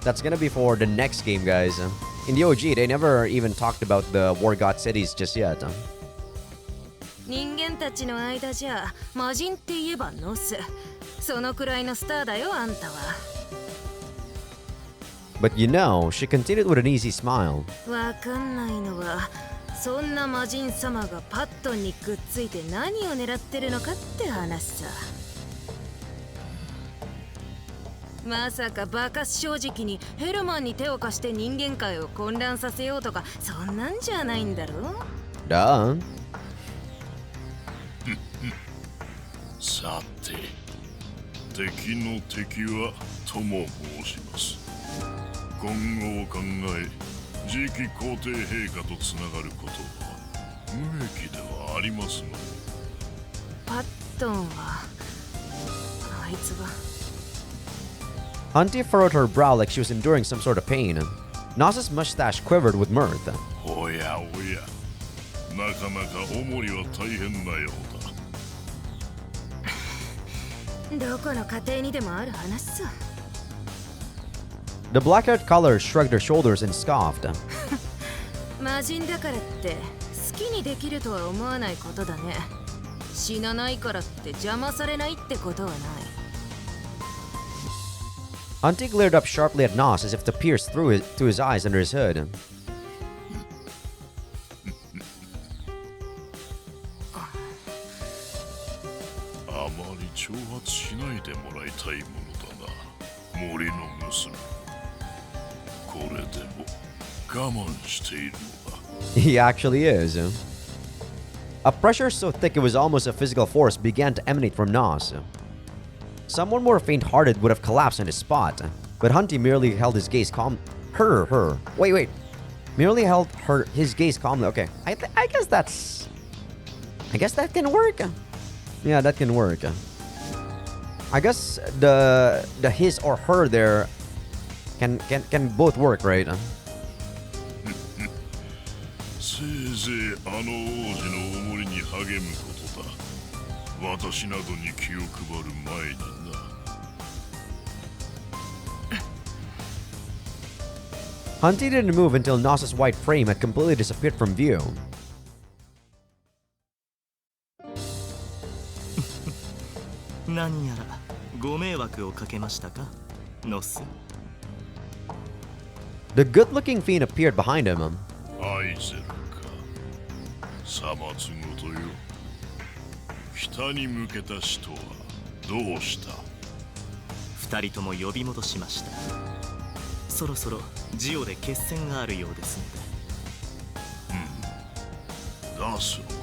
That's gonna be for the next game, guys. In the OG, they never even talked about the War God cities just yet. 人間たちの間じゃ魔人って言えばノス。そのくらいのスターだよ、あんたは。 But you know, she continued with an easy smile. わかんないのは、そんな魔人様がパットンにくっついて何を狙ってるのかって話さ。まさかバカ正直にヘルマンに手を貸して人間界を混乱させようとかそんなんじゃないんだろ。 Duh. さて、敵の敵はとも申します。今後を考え、次期皇帝陛下とつながることは無益ではありますので。パットンはあいつが。 Hunty furrowed her brow like she was enduring some sort of pain. Nos's mustache quivered with mirth. おやおや、なかなかおもりは大変なようだ。どこの家庭にでもある話さ。 The black-haired color shrugged her shoulders and scoffed. 魔人だからって好きにできるとは思わないことだね。死なないからって邪魔されないってことはない。 Hunty glared up sharply at Nos as if to pierce through his eyes under his hood. あまり挑発しないでもらいたいものだな、森の娘。これでも我慢しているの He actually is. A pressure so thick it was almost a physical force began to emanate from Nos. Someone more faint-hearted would have collapsed on his spot, but Hunty merely held his gaze calm. Wait. Merely held his gaze calmly. Okay, I guess that's... I guess that can work. Yeah, that can work. I guess the his or her there can both work, right? せいぜいあの王子のおもりに励むことだ。私などに気を配る前にな。Hunty didn't move until Nos's white frame had completely disappeared from view. 何やらご迷惑をかけましたか、ノス。The good-looking fiend appeared behind him. アイゼルか。さまつごとよ。北に向けた使徒はどうした？二人とも呼び戻しました。そろそろジオで決戦があるようですので。出すのか。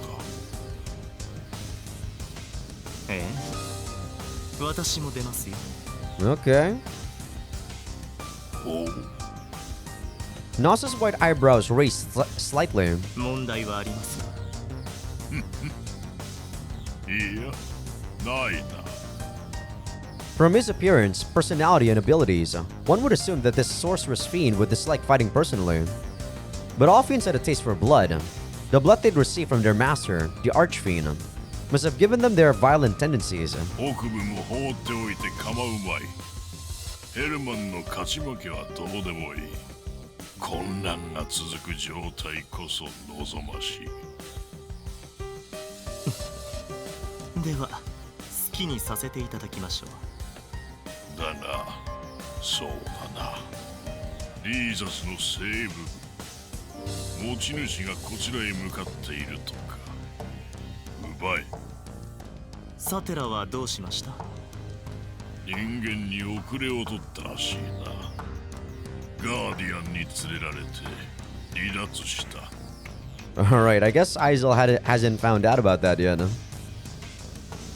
ええ、私も出ますよ。Okay. ほう。Nos's white eyebrows raised slightly. 問題はありますか？いや、ないな。From his appearance, personality, and abilities, one would assume that this sorceress fiend would dislike fighting personally. But all fiends had a taste for blood. The blood they'd received from their master, the Archfiend, must have given them their violent tendencies. 北部も放っておいて構うまい。ヘルマンの勝ち負けはどうでもいい。混乱が続く状態こそ望ましい。では、好きにさせていただきましょう。だな、そうだな。リーザスの西部、持ち主がこちらへ向かっているとか。奪え。サテラはどうしました？人間に遅れを取ったらしいな。ガーディアンに連れられて離脱した。Alright, I guess Aizel hasn't found out about that yet.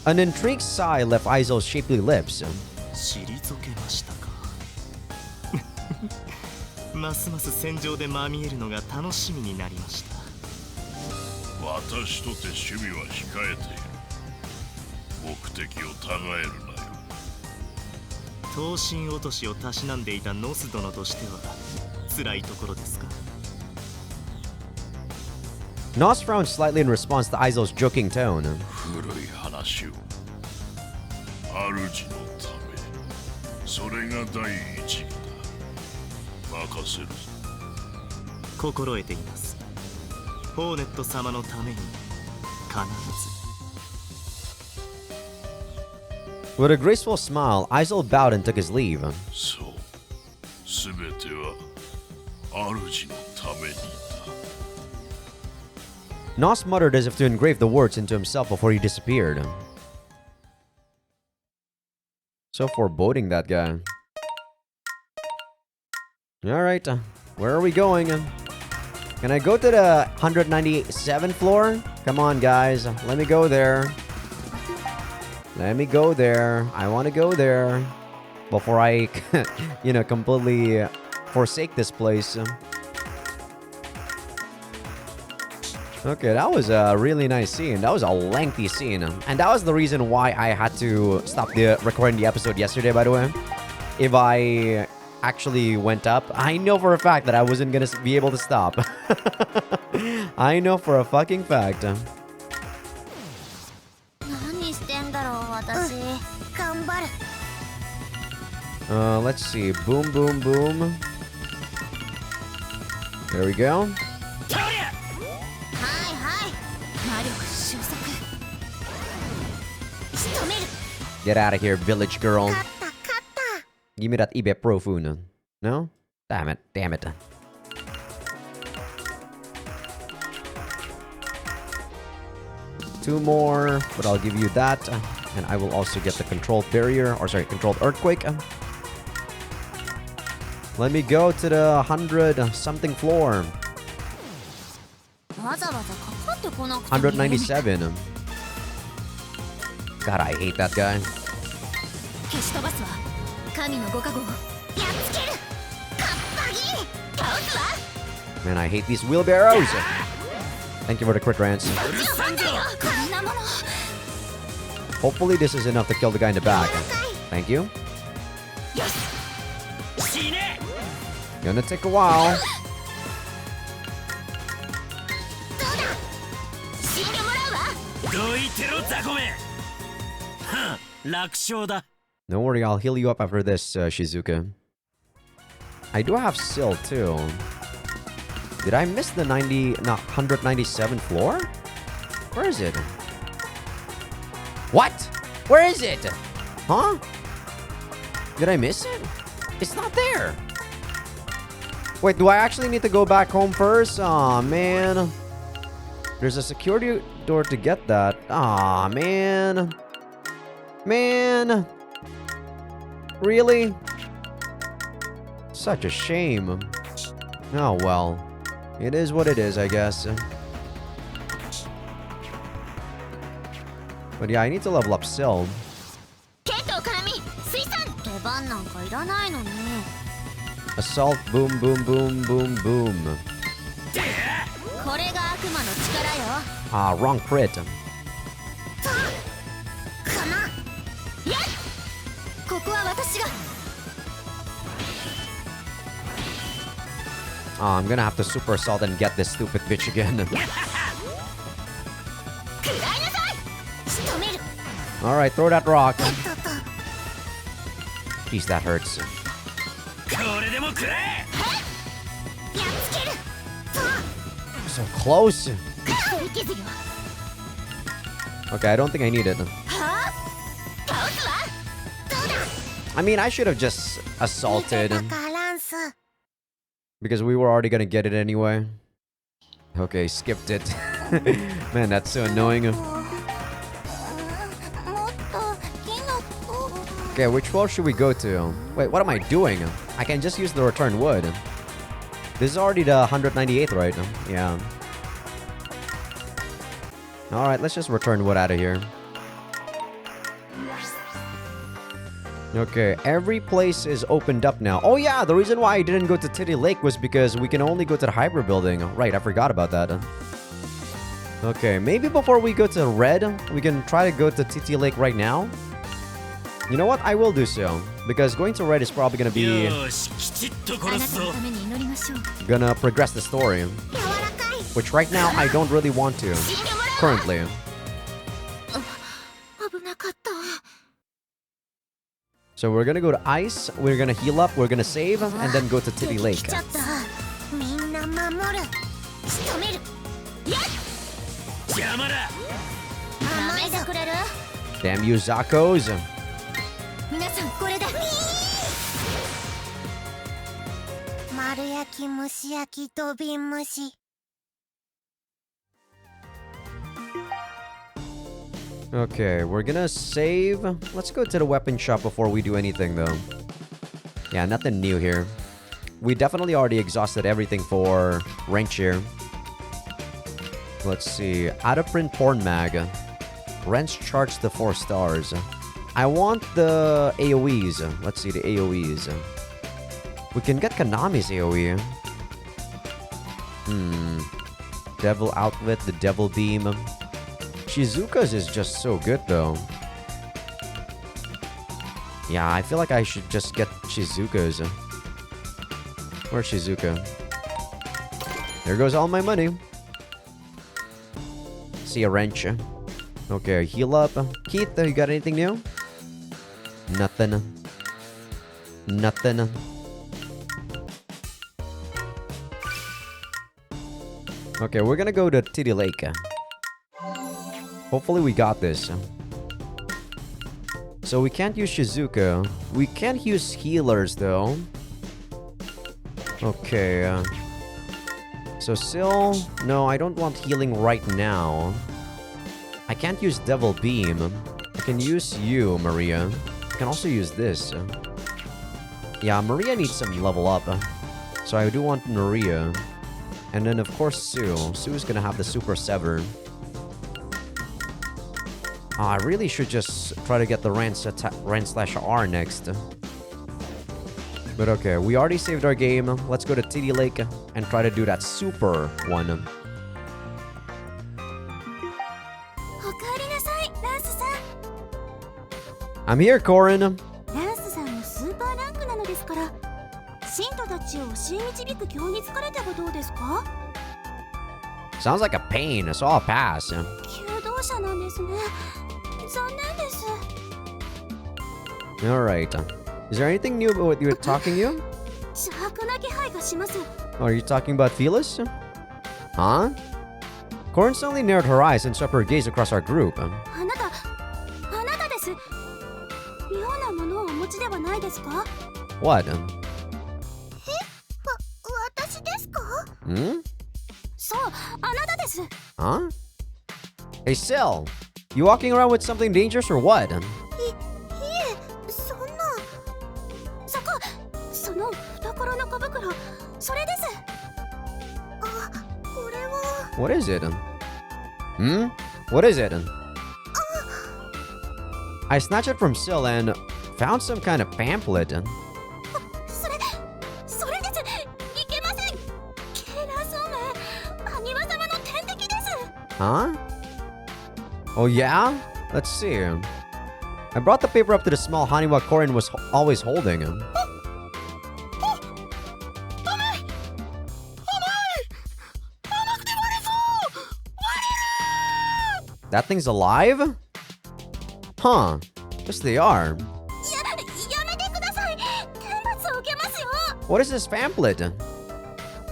An intrigued sigh left Aizel's shapely lips. 退けましたか。ますます戦場でまみえるのが楽しみになりました。私とて趣味は控えている。目的をたがえるなよ。刀身落としをたしなんでいたノス殿としては辛いところですか？ Nos frowned slightly in response to Aizel's joking tone. 古い話を。主のため、それが第一義だ。任せるぞ。心得ています。ホーネット様のために必ず。With a graceful smile, Aizel bowed and took his leave. そう。すべては主のためにだ。Nos muttered as if to engrave the words into himself before he disappeared. So foreboding, that guy. Alright, where are we going? Can I go to the 197th floor? Come on, guys. Let me go there. Let me go there. I want to go there. Before I, completely forsake this place. Okay, that was a really nice scene. That was a lengthy scene. And that was the reason why I had to stop recording the episode yesterday, by the way. If I actually went up, I know for a fact that I wasn't going to be able to stop. I know for a fucking fact. 何してんだろう私。頑張る。Let's see. Boom, boom, boom. There we go. はいはい。魔力収束。仕留める。 Get out of here, village girl. 勝った勝った。 Give me that Ibe Profun. No? Damn it, damn it. Two more, but I'll give you that. And I will also get the controlled barrier, or sorry, controlled earthquake. Let me go to the 100-something floor. わざわざかかってこなくてもいい。 197. God, I hate that guy. 消し飛ばすわ。神のご加護をやっつける。カッパギ倒すわ。 Man, I hate these wheelbarrows. Thank you for the crit, Rance. こんなもの。 Hopefully this is enough to kill the guy in the back. Thank you. よし。死ね。 Gonna take a while. どうだ。死んでもらうわ。どいてろ雑魚め。はん、楽勝だ。 Don't worry, I'll heal you up after this, Shizuka. I do have Sill too. Did I miss the 197 floor? Where is it? What? Where is it? Huh? Did I miss it? It's not there. Wait, do I actually need to go back home first? Aw, man. There's a security door to get that. Aw, man. Man. Really? Such a shame. Oh, well. It is what it is, I guess. But yeah, I need to level up Sill. ケント絡み水産出番なんかいらないのに。 Assault, boom, boom, boom, boom, boom. これが悪魔の力よ。 Ah, wrong crit. かな。やっ。ここは私が。 Ah, I'm gonna have to super assault and get this stupid bitch again. 食らいなさい。仕留める。 Alright, throw that rock. とっと。 Jeez, that hurts. これでも食らえ。やっつける。 So close. 無傷よ。 Okay, I don't think I need it. はあ。倒すわ。どうだ。 I mean, I should have just assaulted. 見てたかランス。 Because we were already gonna get it anyway. Okay, skipped it. Man, that's so annoying. もっと木の子。 Okay, which floor should we go to? Wait, what am I doing? I can just use the return wood. This is already the 198th, right? Yeah. Alright, let's just return wood out of here. Okay, every place is opened up now. Oh yeah, the reason why I didn't go to Titty Lake was because we can only go to the Hyper Building. Right, I forgot about that. Okay, maybe before we go to Red, we can try to go to Titty Lake right now. You know what? I will do so. Because going to Red is probably gonna be... よし、きちっとあな殺すぞたのた。めに祈りましょう。 gonna progress the story. 柔らかい。 Which right now, I don't really want to. 死んでもらうわ。 Currently. 危なかった。 So we're gonna go to Ice, we're gonna heal up, we're gonna save, and then go to Titty 敵 Lake. 来ちゃった。みんな守る。仕留める。やっ。邪魔だ。なめてくれる。 Damn you, Zakos. 皆さんこれだ。丸焼き蒸し焼き土瓶蒸し。 Okay, we're gonna save. Let's go to the weapon shop before we do anything, though. Yeah, nothing new here. We definitely already exhausted everything for rank here. Let's see. Out of print porn mag. Rance charged the 4 stars. I want the AoEs. Let's see the AoEs. We can get Konami's AoE. Devil Outlet, the Devil Beam. Shizuka's is just so good, though. Yeah, I feel like I should just get Shizuka's. Where's Shizuka? There goes all my money. See a wrench. Okay, heal up. Keith, you got anything new? Nothing. Nothing. Okay, we're gonna go to Titty Lake. Hopefully we got this. So we can't use Shizuka. We can't use healers though. Okay. So Sill... No, I don't want healing right now. I can't use Devil Beam. I can use you, Maria. I can also use this. Yeah, Maria needs some level up. So I do want Maria. And then, of course, Sue. Sue's gonna have the Super Sever. I really should just try to get the Rance/R next. But okay, we already saved our game. Let's go to Titty Lake and try to do that super one. おかえりなさい、ランスさん。 I'm here, Corin. ランスさんもスーパーランクなのですから、信徒たちを教え導く教に疲れてはどうですか？ Sounds like a pain, so I'll pass. 求道者なんですね。残念です。 Alright. Is there anything new about what you were talking you? 邪悪な気配がします。 Are you talking about Felis? Huh? Corin suddenly narrowed her eyes and swept her gaze across our group. あなたです。妙なものをお持ちではないですか？ What? 私ですか？ Hmm? そう、あなたです。 Huh? Hey, Sill. You walking around with something dangerous or what? いえ、そんな。その懐の小袋、それです。あ、これは。 What is it? Hmm? What is it? I snatched it from Sill and found some kind of pamphlet. それです。いけません。ケラそうめ、ハニワ様の天敵です。 Huh? Oh yeah? Let's see. I brought the paper up to the small Haniwa Corin was always holding. That thing's alive? Huh. Yes, they are. やめてください。天罰を受けますよ。 What is this pamphlet?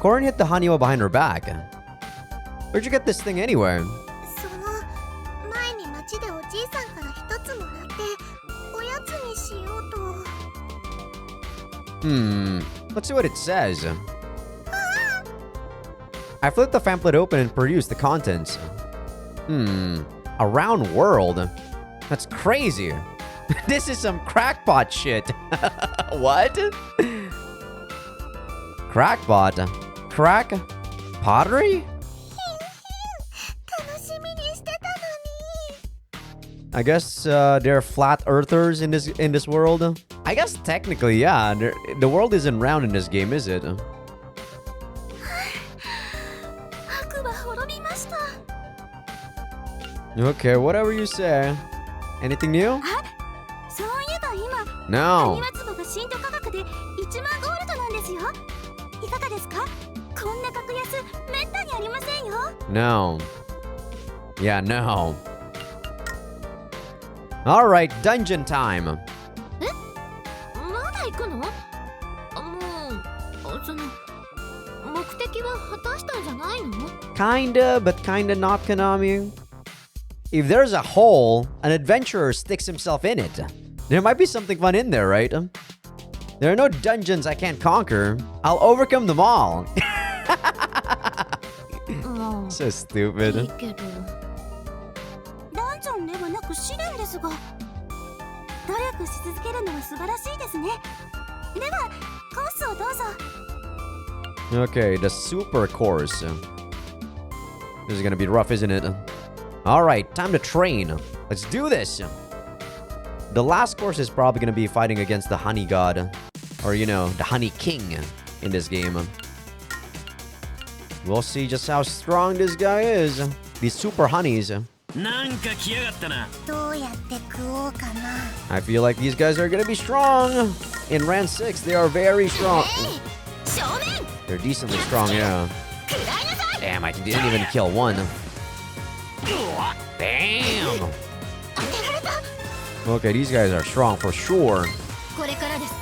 Corin hit the Haniwa behind her back. Where'd you get this thing anyway? その前に町でおじいさんから一つもらっておやつにしようと。 Let's see what it says. I flipped the pamphlet open and perused the contents. A round world? That's crazy. This is some crackpot shit. What? Crackpot? Crack? Pottery? 楽しみにしてたのに。 I guess they're flat earthers in this world. I guess technically, yeah. The world isn't round in this game, is it? 悪は滅びました。 Okay, whatever you say. Anything new? そういえば今、ハ No. ニワ壺が信徒価格で1万ゴールドなんですよ。いかがですか？こんな格安めったにありませんよ。 No. Yeah, no. Alright, dungeon time. まだ行くの？もうその目的は果たしたんじゃないの？ Kinda, but kinda not, Konami. If there's a hole, an adventurer sticks himself in it. There might be something fun in there, right? There are no dungeons I can't conquer. I'll overcome them all. もう So いい stupid. けど。ダンジョンではなく試練ですが、努力し続けるのは素晴らしいですね。ではコースをどうぞ。 Okay, the super course. This is gonna be rough, isn't it? Alright, time to train. Let's do this. The last course is probably gonna be fighting against the honey god. Or, you know, the honey king in this game. We'll see just how strong this guy is. These super honeys. なんか来やがったな。どうやって食おうかな。 I feel like these guys are gonna be strong. In Rance 6, they are very strong. 正面。 They're decently strong, yeah. 食らいなさい。 Damn, I didn't even kill one. Damn. 当てられた。 Okay, these guys are strong for sure. これからです。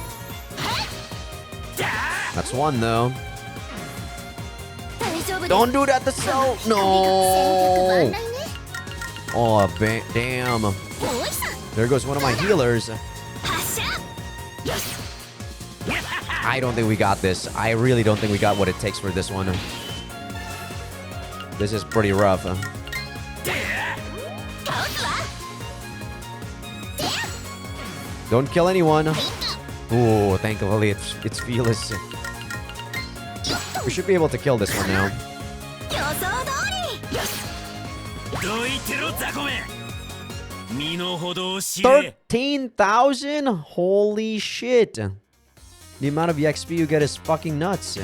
That's one though. 大丈夫です。 Don't do that to Sill. No. Oh, damn. おいさん。 There goes one of my healers. 発射。 I don't think we got this. I really don't think we got what it takes for this one. This is pretty rough. 倒すわ。 Don't kill anyone. Ooh, thankfully it's Felis. よっと。We should be able to kill this one now. 予想通り。どいてろザコめ。身の程を知れ。 13,000? Holy shit. The amount of EXP you get is fucking nuts.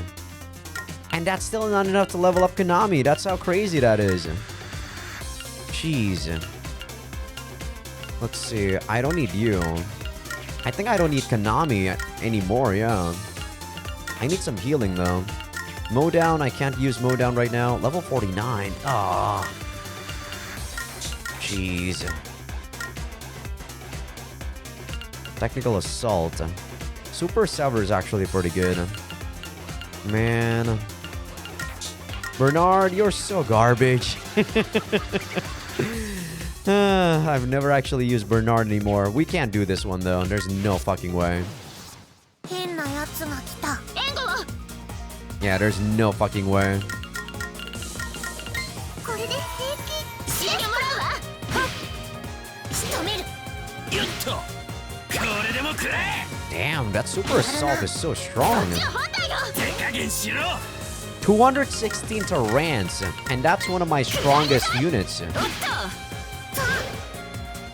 And that's still not enough to level up Konami. That's how crazy that is. Jeez. Let's see. I don't need you. I think I don't need Konami anymore, yeah. I need some healing, though. Mow down. I can't use mow down right now. Level 49. Ah. Jeez. Technical assault. Super Sever is actually pretty good. Man. Bernard, you're so garbage. I've never actually used Bernard anymore. We can't do this one though. There's no fucking way. 変なやつが来た。援護を。 Yeah, there's no fucking way. これで平気。死んでもらうわ。はっ。仕留める。よっと。これでもくれ。 Damn, that Super Assault is so strong. 本体よ。手加減しろ。 216 to Rance, and that's one of my strongest units. おっと。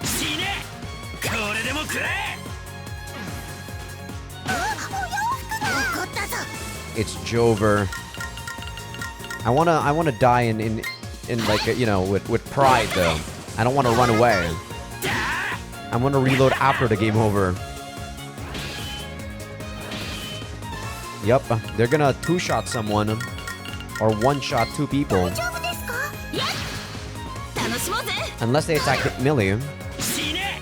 死ね。これでもくれ。 怒ったぞ。 It's Jover. I wanna die in like you know with pride though. I don't want to run away. I want to reload after the game over. Yep, they're gonna two-shot someone or one-shot two people 丈夫ですか。いや。楽しもうぜ。 unless they attack Millie. 死ね。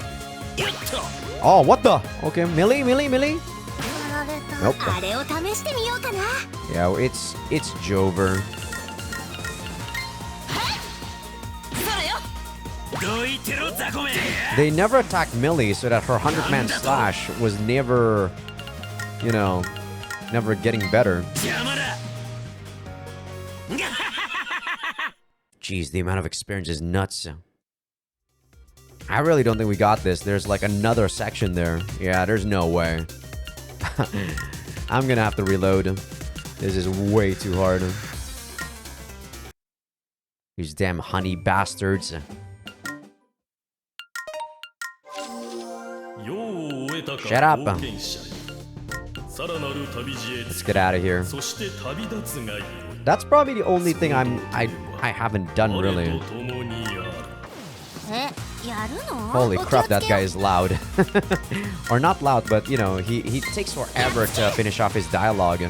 よっと。 Oh, what the? Okay, Millie. やられた。 Nope. あれを試してみようかな。 Yeah, it's Jover. それよ。どいてろザコめ。 They never attacked Millie, so that her 100-man slash was never, you know, never getting better. 邪魔だ。 Jeez, the amount of experience is nuts. I really don't think we got this. There's like another section there. Yeah, there's no way. I'm gonna have to reload. This is way too hard. These damn honey bastards. Shut up. Let's get out of here. That's probably the only thing I haven't done really. え、やるの？ Holy crap, that guy is loud. Or not loud, but you know, he takes forever to finish off his dialogue.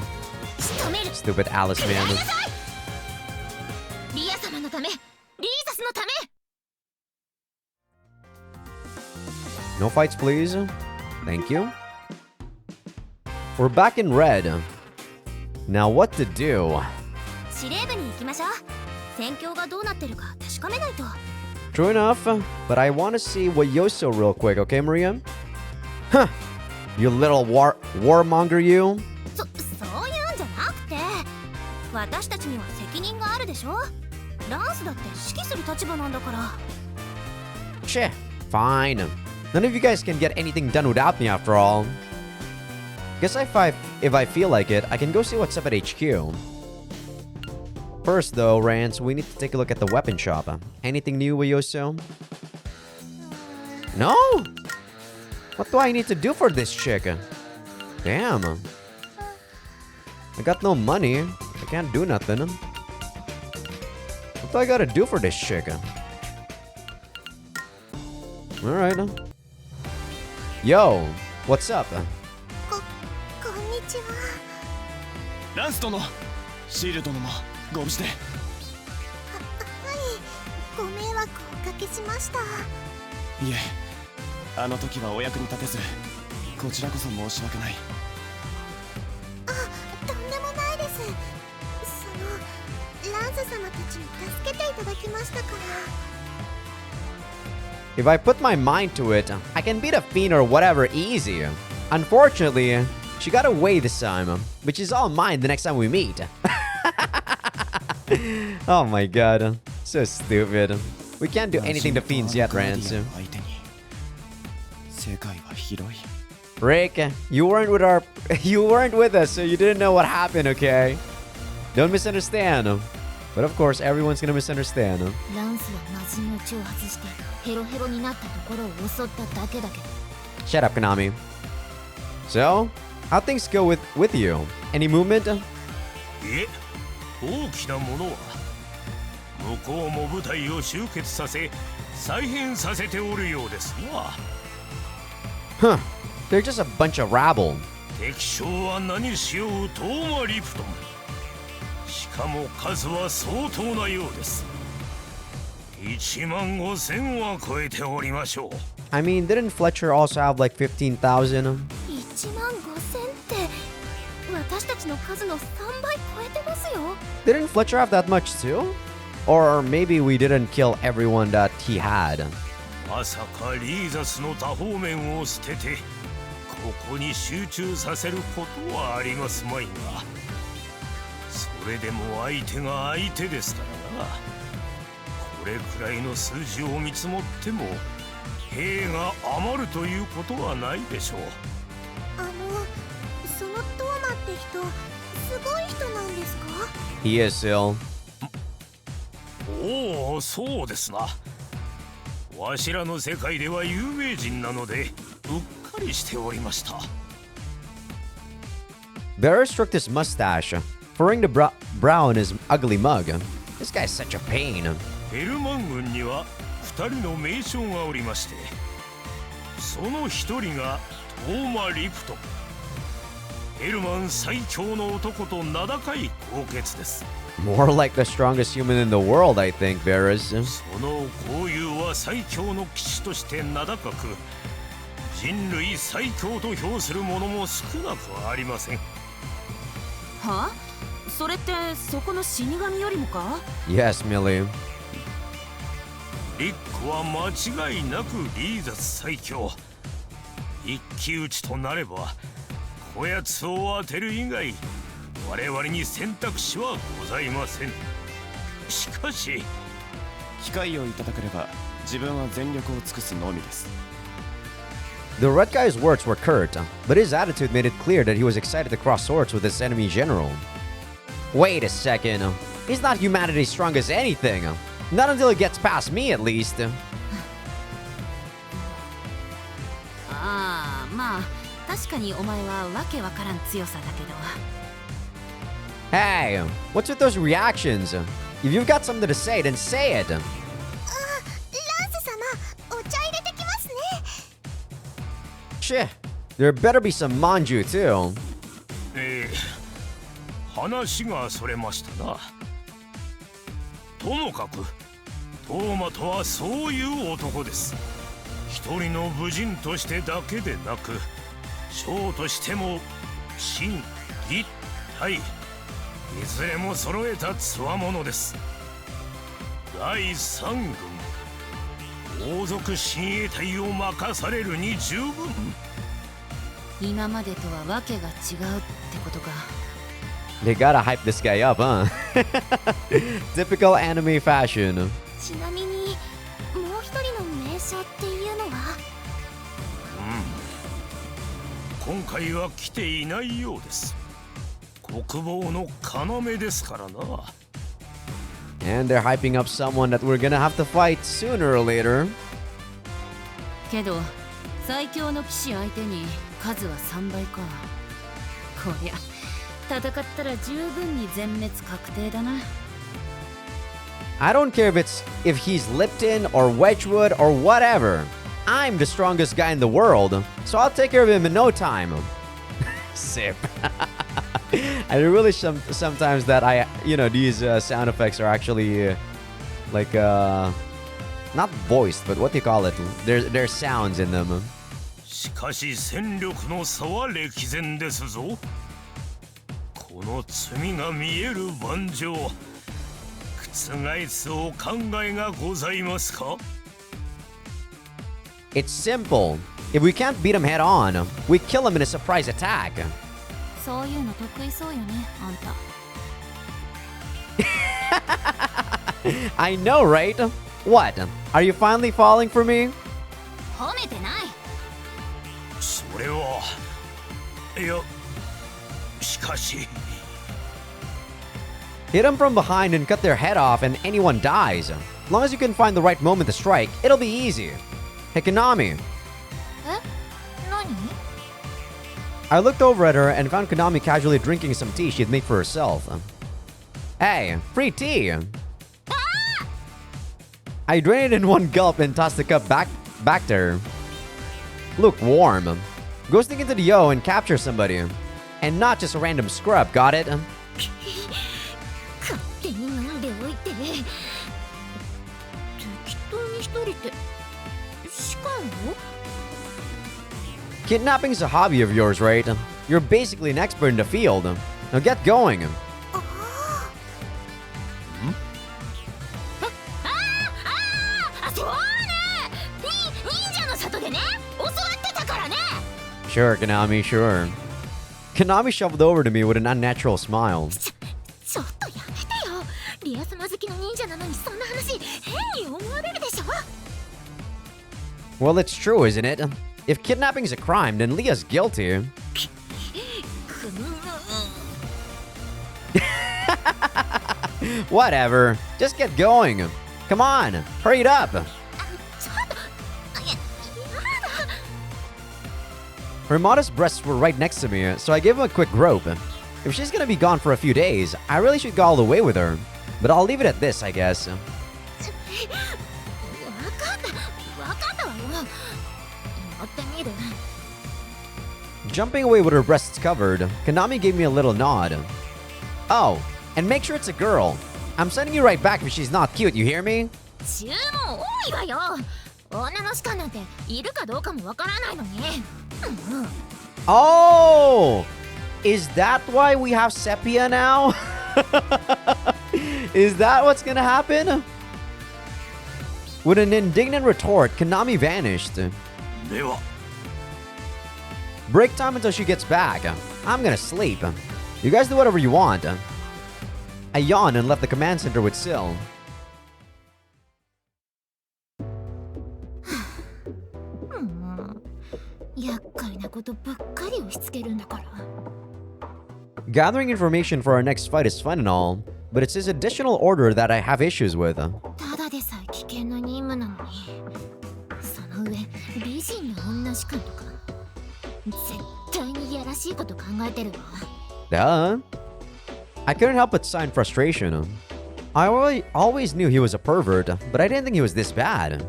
仕留める。 Stupid Alice man. やりなさい。リア様のため、リーザスのため。 No fights, please. Thank you. We're back in red. Now what to do? 司令部に行きましょう。戦況がどうなってるか確かめないと。 True enough, but I want to see Wayoso real quick, okay, Maria? Huh. You little warmonger, you. そういうんじゃなくて、私たちには責任があるでしょ。ランスだって指揮する立場なんだから。 Cheh, fine. None of you guys can get anything done without me after all. Guess if I feel like it, I can go see what's up at HQ. First though, Rance, we need to take a look at the weapon shop. Anything new, Wayoso? No? What do I need to do for this chick? Damn. I got no money. I can't do nothing. What do I gotta do for this chick? Alright. Yo, what's up? こんにちは。ランス殿、シール殿もご無事で。はい、ご迷惑をおかけしました。いえ、あの時はお役に立てず、こちらこそ申し訳ない。とんでもないです。ランス様たちに助けていただきましたから。 If I put my mind to it, I can beat a fiend or whatever easy. Unfortunately, she got away this time, which is all mine the next time we meet. Oh my god, so stupid. We can't do anything to fiends yet, Rance. Rick, you weren't with us, so you didn't know what happened, okay? Don't misunderstand. But of course, everyone's gonna misunderstand. ランスは魔人の血を外してヘロヘロになったところを襲っただけだけど。 Shut up, Konami. So, how things go with you? Any movement? いえ、大きなものは向こうも部隊を集結させ再編させておるようですな。 Huh. They're just a bunch of rabble. 敵将は何しようトーマリプトン。しかも数は相当なようです。1万5000は超えておりましょう。 I mean, didn't Fletcher also have like 15,000? 1万5000って私たちの数の3倍超えてますよ。 Didn't Fletcher have that much too? Or maybe we didn't kill everyone that he had. まさかリーザスの多方面を捨ててここに集中させることはありますまいが、それでも相手が相手ですからな。これくらいの数字を見積もっても兵が余るということはないでしょう。そのトーマって人、すごい人なんですか？ He is Sill. おお、そうですな。わしらの世界では有名人なのでうっかりしておりました。 Bearer stroked his mustache, furrowing the brow in his ugly mug. This guy's such a pain. ヘルマン軍には2人の名将がおりまして、その1人がトーマ・リプトン。ヘルマン最強の男と名高い高血です。 More like the strongest human in the world, I think, Bearers. その豪遊は最強の騎士として名高く、人類最強と評する者も少なくはありません。はあ？それってそこの死神よりもか？ Yes, Millie. リックは間違いなくリーザス最強。一騎打ちとなればこやつを当てる以外我々に選択肢はございません。しかし機会をいただければ自分は全力を尽くすのみです。 The red guy's words were curt, but his attitude made it clear that he was excited to cross swords with his enemy general. Wait a second. He's not humanity's strong as anything. Not until he gets past me, at least. ああ、まあ確かにお前はわけわからん強さだけど。 Hey, what's with those reactions? If you've got something to say, then say it. ランス様、お茶入れてきますね。 Shit, there better be some manju too. 話がそれましたな。ともかくトーマとはそういう男です。一人の武人としてだけでなく将としても心技体いずれも揃えた強者です。第3軍王族親衛隊を任されるに十分。今までとはわけが違うってことか。 They gotta hype this guy up, huh? Typical anime fashion. ちなみにもう一人の名称っていうのは？今回は来ていないようです。国防の要ですからな。 And they're hyping up someone that we're gonna have to fight sooner or later. けど最強の騎士相手に数は3倍か。こりゃ戦ったら十分に全滅確定だな。 I don't care if he's Lipton or Wedgwood or whatever. I'm the strongest guy in the world, so I'll take care of him in no time. Sip. I really sometimes that these sound effects are actually like not voiced, but what do you call it? There's sounds in them. しかし戦力の差は歴然ですぞ。この罪が見える盤上、覆すお考えがございますか？ It's simple. If we can't beat him head on, we kill him in a surprise attack. そういうの得意そうよね、あんた。I know, right? What? Are you finally falling for me? 褒めてない。それはいやしかし Hit them from behind and cut their head off and anyone dies. As long as you can find the right moment to strike, it'll be easy. Hey, Konami. I looked over at her and found Konami casually drinking some tea she'd made for herself. Hey, free tea! I drained it in one gulp and tossed the cup back to her. Look warm. Go sneak into the O and capture somebody. And not just a random scrub, got it? Kidnapping's a hobby of yours, right? You're basically an expert in the field. Now get going. Sure, Konami, sure. Konami shuffled over to me with an unnatural smile. Well, it's true, isn't it? If kidnapping's a crime, then Leah's guilty. Whatever. Just get going. Come on, hurry it up. Her modest breasts were right next to me, so I gave him a quick grope. If she's gonna be gone for a few days, I really should go all the way with her. But I'll leave it at this, I guess. Jumping away with her breasts covered, Konami gave me a little nod. Oh, and make sure it's a girl. I'm sending you right back if she's not cute, you hear me? Oh! Is that why we have Sepia now? Is that what's gonna happen? With an indignant retort, Konami vanished. Break time until she gets back. I'm gonna sleep. You guys do whatever you want. I yawned and left the command center with Sill. Gathering information for our next fight is fun and all, but it's his additional order that I have issues with. Duh. I couldn't help but sign frustration. I always knew he was a pervert, but I didn't think he was this bad.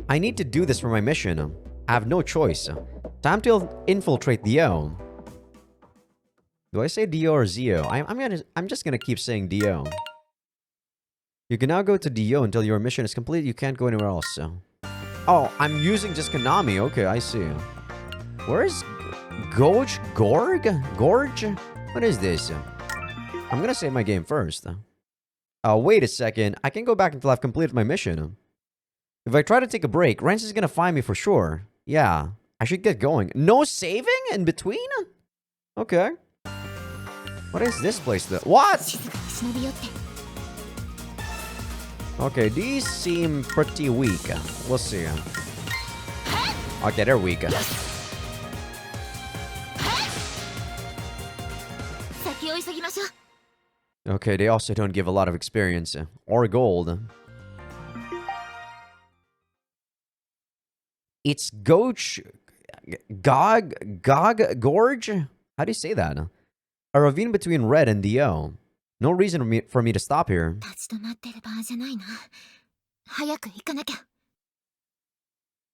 I need to do this for my mission. I have no choice. Time to infiltrate the O. Do I say Dio or Zio? I'm just gonna keep saying Dio. You can now go to Dio until your mission is complete. You can't go anywhere else. Oh, I'm using just Konami. Okay, I see. Where is Gorge? What is this? I'm gonna save my game first. Oh, wait a second. I can go back until I've completed my mission. If I try to take a break, Rance is gonna find me for sure. Yeah, I should get going. No saving in between? Okay. What is this place though? What? Okay, these seem pretty weak. We'll see. Okay, they're weak. Okay, they also don't give a lot of experience or gold. It's Gorge? How do you say that? A ravine between Red and the O. No reason for me to stop here.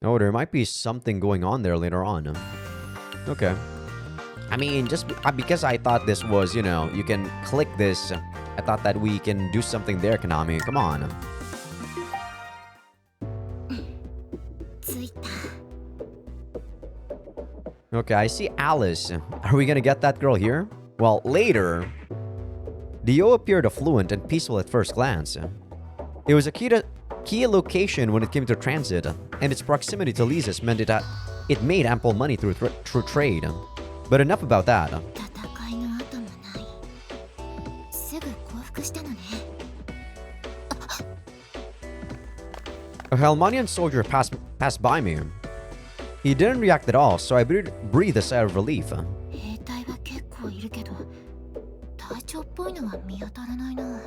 Oh, there might be something going on there later on. Okay. I mean, just because I thought this was, you know, you can click this. I thought that we can do something there, Konami. Come on. Okay, I see Alice. Are we gonna get that girl here? Well, later. Dio appeared affluent and peaceful at first glance. It was a key location when it came to transit, and its proximity to Leazas meant it made ample money through trade. But enough about that. A Helmanian soldier passed by me. He didn't react at all, so I breathed a sigh of relief. 兵隊は結構いるけど隊長っぽいのは見当たらないな。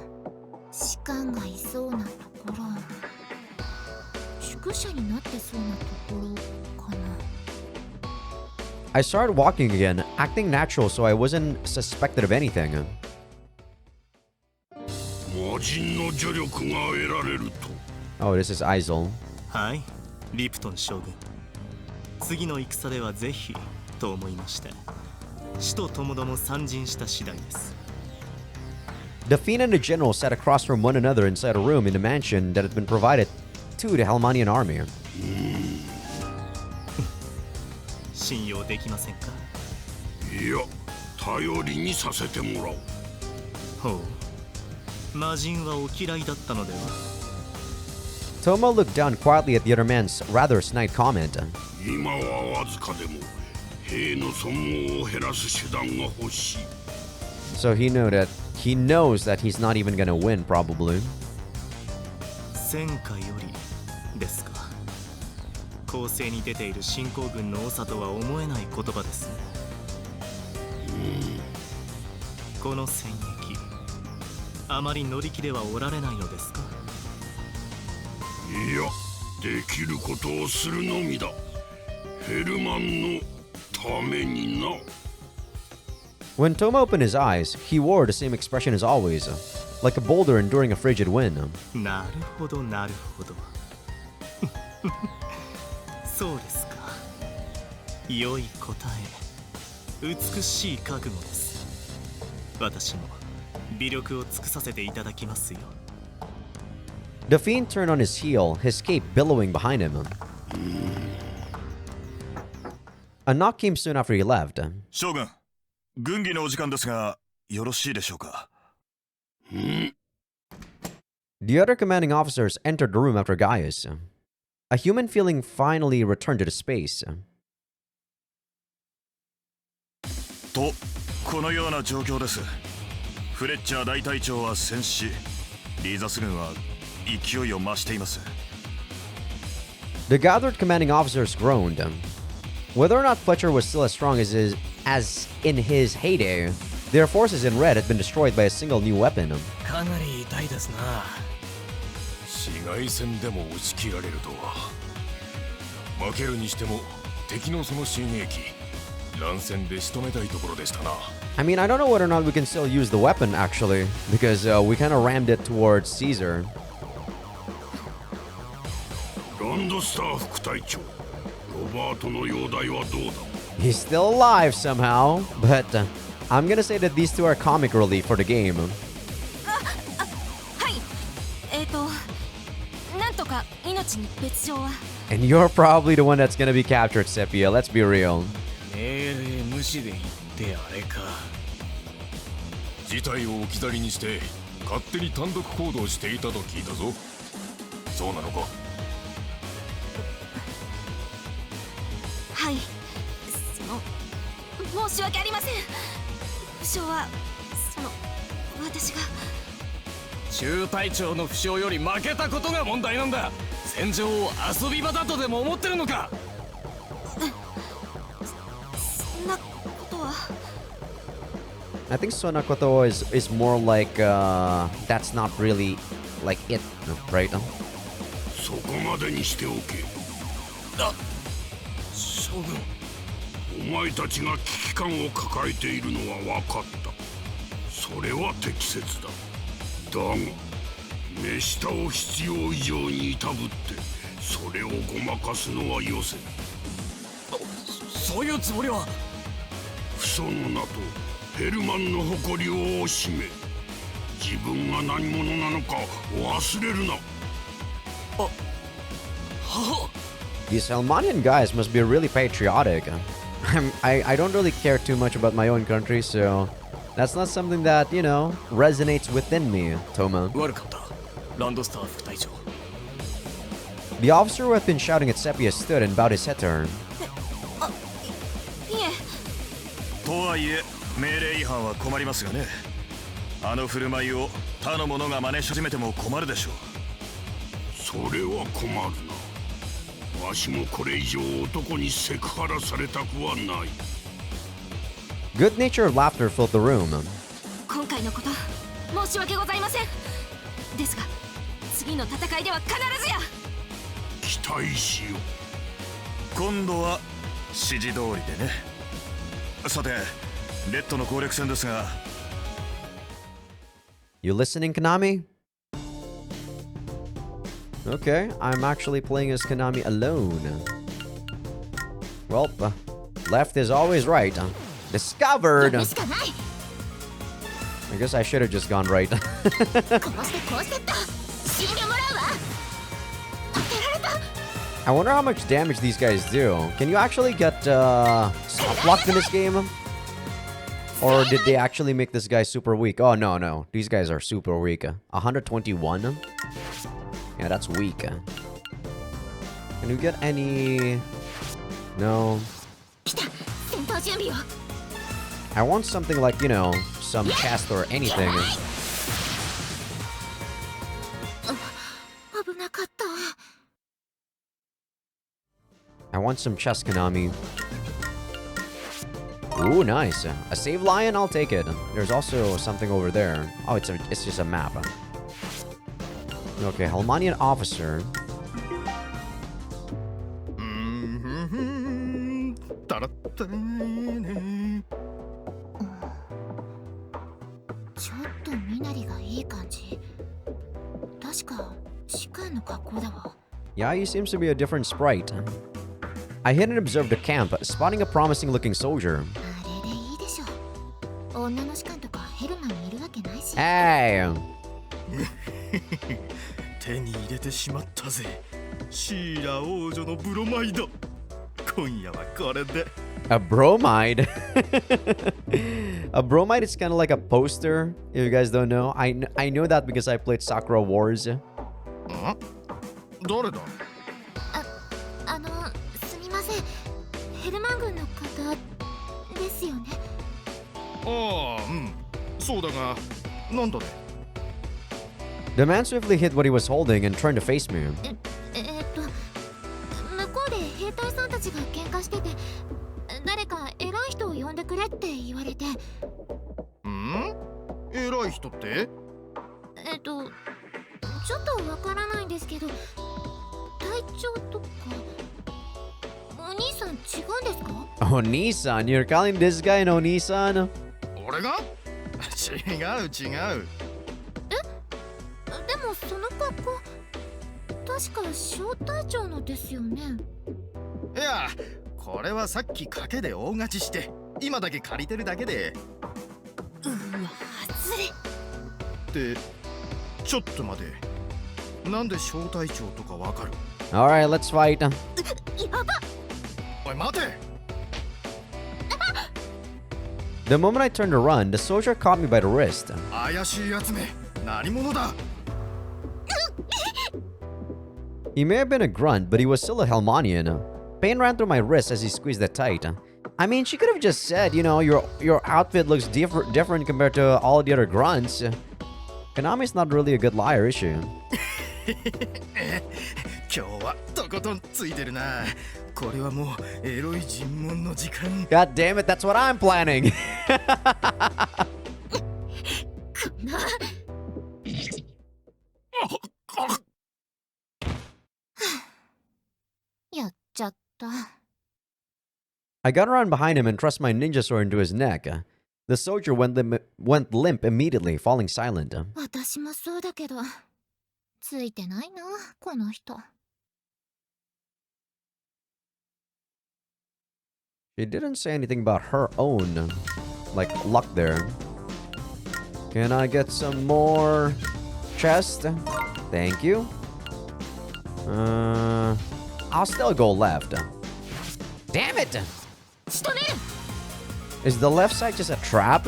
士官がいそうなところ、宿舎になってそうなところかな。 I started walking again, acting natural so I wasn't suspected of anything. 魔人の助力が得られると。 Oh, this is Izol. はい、リプトン将軍。次の戦ではぜひと思いまして、使とともども参陣した次第です。 The Fiend and the General sat across from one another inside a room in the mansion that had been provided to the Helmanian army. 信用できませんか？いや、頼りにさせてもらおう。ほう、魔人はお嫌いだったのでは？ Toma looked down quietly at the other man's rather snide comment. 今はわずかでも兵の損耗を減らす手段が欲しい。 So he knows that he's not even gonna win, probably. 戦果よりですか。攻勢に出ている侵攻軍の長とは思えない言葉ですね。この戦役、あまり乗り気ではおられないのですか？いや、できることをするのみだ。ヘルマンのためにな。 When Toma opened his eyes, he wore the same expression as always, like a boulder enduring a frigid wind. なるほどなるほど。そうですか。良い答え、美しい覚悟です。私も微力を尽くさせていただきますよ。 The Fiend turned on his heel, his cape billowing behind him. A knock came soon after he left. 将軍、軍議のお時間ですが、よろしいでしょうか。The other commanding officers entered the room after Gaius. A human feeling finally returned to the space. と、このような状況です。フレッチャー大隊長は戦死し、リーザス軍は勢いを増しています。 The gathered commanding officers groaned. Whether or not Fletcher was still as strong as in his heyday, their forces in red had been destroyed by a single new weapon. かなり痛いですな。市街戦でも打ち切られるとは。負けるにしても敵のその進撃、乱戦で仕留めたいところでしたな。 I mean, I don't know whether or not we can still use the weapon, actually, because we kind of rammed it towards Caesar. ランドスター副隊長、ロバートの容体はどうだ？ He's still alive somehow, but I'm gonna say that these two are comic relief for the game. はい、なんとか命に別状は。 And you're probably the one that's gonna be captured, Sepia, let's be real. 命令無視で言ってあれか。事態を置き去りにして勝手に単独行動していたと聞いたぞ。そうなのか？はい、申し訳ありません。負傷は私が。中隊長の負傷より負けたことが問題なんだ。戦場を遊び場だとでも思ってるのか？そんなことは。 I think Sonakoto is more like that's not really like it, right? そこまでにしておけ。将軍、お前たちが危機感を抱えているのは分かった。それは適切だ。だが目下を必要以上にいたぶってそれをごまかすのはよせ。そういうつもりは。父祖の名とヘルマンの誇りを惜しめ、自分が何者なのか忘れるな。These Helmanian guys must be really patriotic. I don't really care too much about my own country, so that's not something that, you know, resonates within me, Toma. 悪かった、ランドスター副隊長。 The officer who had been shouting at Sepia stood and bowed his head to her. いえ。とはいえ、命令違反は困りますがね。あの振る舞いを他の者が真似し始めても困るでしょう。それは困るな。わしもこれ以上男にセクハラされたくはない。 Good-natured laughter filled the room. 今回のこと申し訳ございません。ですが次の戦いでは必ずや。期待しよう。今度は指示通りでね。さてレッドの攻略戦ですが。 You listening, Konami? Okay, I'm actually playing as Konami alone. Well, left is always right. Discovered! やるしかない。 I guess I should have just gone right. こうしてこうしてっと死んでもらうわ。当てられた。 I wonder how much damage these guys do. Can you actually get soft locked in this game? Or did they actually make this guy super weak? Oh, no, no. These guys are super weak. 121? Yeah, that's weak. Can you get any... No. 来た。戦闘準備を。 I want something like, you know, some chest or anything. 危なかった。 I want some chest, Konami. Ooh, nice. A save lion? I'll take it. There's also something over there. Oh, it's just a map. Okay, Helmanian officer. たらったね。ちょっと身なりがいい感じ。確か士官の格好だわ。 Yeah, he seems to be a different sprite. I hid and observed the camp, spotting a promising looking soldier. あれでいいでしょ。女の士官とかヘルマンにいるわけないし。 Hey! 手に入れてしまったぜ。シーラ王女のブロマイド。今夜はこれで。 A bromide? A bromide is kind of like a poster, if you guys don't know. I know that because I played Sakura Wars. 誰だ？すみません。ヘルマン軍の方ですよね。ああ、うん。そうだが、なんだね。 The man swiftly hid what he was holding and turned to face me. 向こうで兵隊さんたちが喧嘩してて、誰か偉い人を呼んでくれって言われて。偉い人って？ちょっとわからないんですけど、隊長とか。お兄さん違うんですか？ Onisan? You're calling this guy an Onisan? 俺が？違う違う。でもその格好、確か小隊長のですよね。いや、これはさっき賭けで大勝ちして、今だけ借りてるだけで。うわ、外れ。って、ちょっと待て。なんで小隊長とかわかる？ Alright, let's fight. やば。おい待て。 The moment I turned to run, the soldier caught me by the wrist. 怪しいやつめ、何者だ？ He may have been a grunt, but he was still a Helmanian. Pain ran through my wrist as he squeezed it tight. I mean, she could have just said, you know, your outfit looks different compared to all the other grunts. Konami's not really a good liar, is she? 今日はとことんついてるな。これはもうエロい尋問の時間。 God damn it, that's what I'm planning. やっちゃった。 I got around behind him and thrust my ninja sword into his neck. The soldier went limp immediately, falling silent. 私もそうだけど、ついてないな、この人。 She didn't say anything about her own, like, luck there. Can I get some more chest? Thank you. I'll still go left. Damn it! 仕留める。 Is the left side just a trap?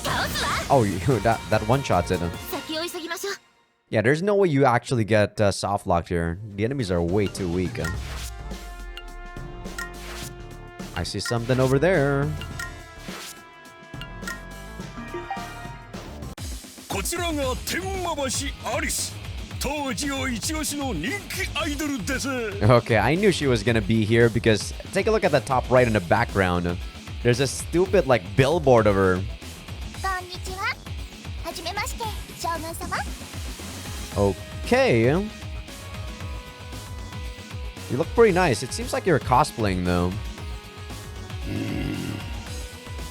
倒すわ。 Oh, that one shot's it. 先を急ぎましょう。 Yeah, there's no way you actually get soft locked here. The enemies are way too weak. I see something over there. こちらが天満橋アリス。当時を一押しの人気アイドルです。 Okay, I knew she was gonna be here because take a look at the top right in the background. There's a stupid like billboard of her. こんにちは。はじめまして、将軍様。 Okay. You look pretty nice. It seems like you're cosplaying though.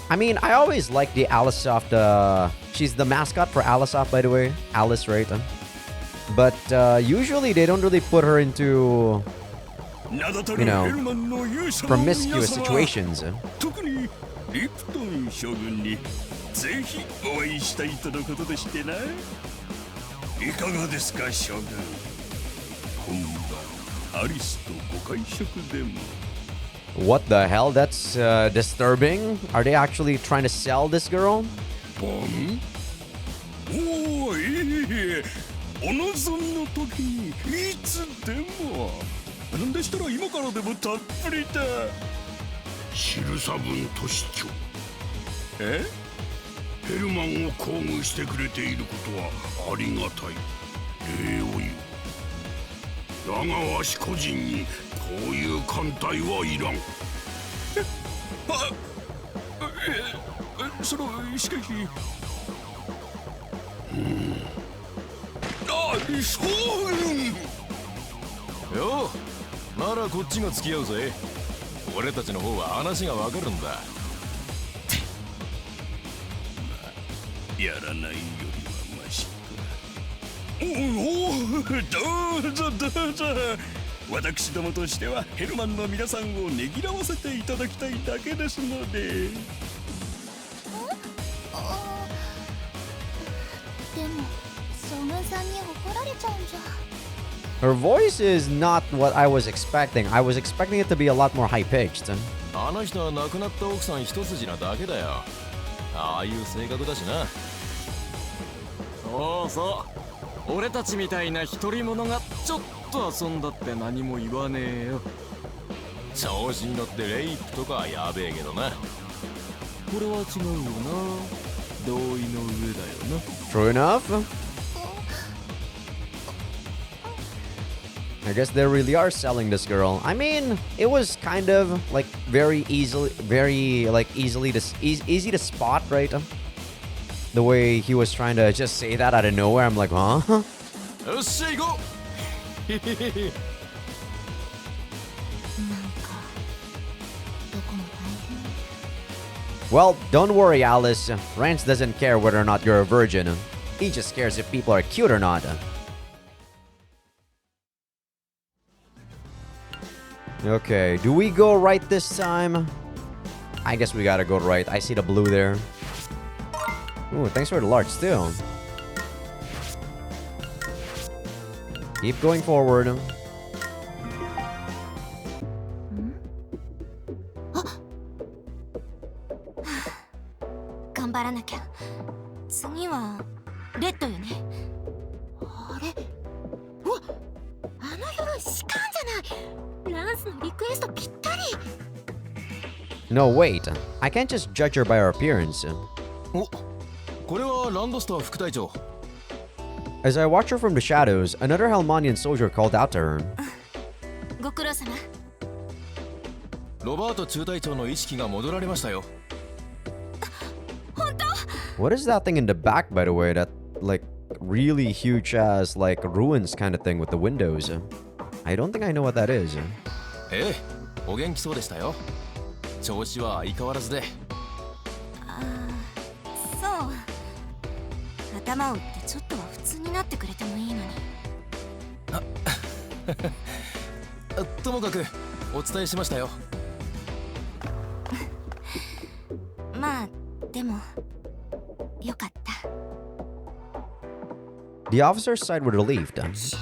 I mean, I always like the Alisoft. She's the mascot for Alisoft, by the way. Alice, right? But usually they don't really put her into, you know, promiscuous situations. 特にリプトン将軍にぜひお会いしたいとのことでしてな。いかがですか将軍。今晩アリスとご会食でも。 What the hell? That's disturbing. Are they actually trying to sell this girl? おお、いい。お望みの時にいつでも。なんでしたら今からでもたっぷりだ。昼差分都市長。え？ヘルマンを厚遇してくれていることはありがたい。礼を言う。だがわし個人にこういう艦隊はいらん。そのしかし。将軍。よう、ならこっちが付き合うぜ。俺たちの方は話がわかるんだ。やらないよりはマシか。おお、どうぞどうぞ。私どもとしてはヘルマンの皆さんをねぎらわせていただきたいだけですので。でも将軍さんに怒られちゃうんじゃ。 Her voice is not what I was expecting. I was expecting it to be a lot more high pitched. あの人は亡くなった奥さん一筋なだけだよ。ああいう性格だしな。そうそう。俺たちみたいな独り者がちょっと遊んだって何も言わねえよ。調子に乗ってレイプとかはやべえけどな。これは違うよな。同意の上だよな。 True enough. I guess they really are selling this girl. I mean, it was kind of like easy to spot, right? The way he was trying to just say that out of nowhere. I'm like, huh? Well, don't worry, Alice. Rance doesn't care whether or not you're a virgin. He just cares if people are cute or not. Okay, do we go right this time? I guess we gotta go right. I see the blue there. Ooh, thanks for the large still. Keep going forward. 頑張らなきゃ。次はレッドよね。あれ？うわ、あの鎧士官じゃない。 ランスのリクエストぴったり。 No, wait. I can't just judge her by her appearance. お、これはランドスター副隊長。 As I watch her from the shadows, another Helmanian soldier called out to her. ご苦労様。ロバート中隊長の意識が戻られましたよ。本当？ What is that thing in the back, by the way? That like really huge ass like ruins kind of thing with the windows. I don't think I know what that is. ええ、お元気そうでしたよ。調子は相変わらずで。ああ、そう。頭を打ってちょっとは普通になってくれてもいいのに。ともかくお伝えしましたよ。まあでもよかった。 The officer sighed with relief.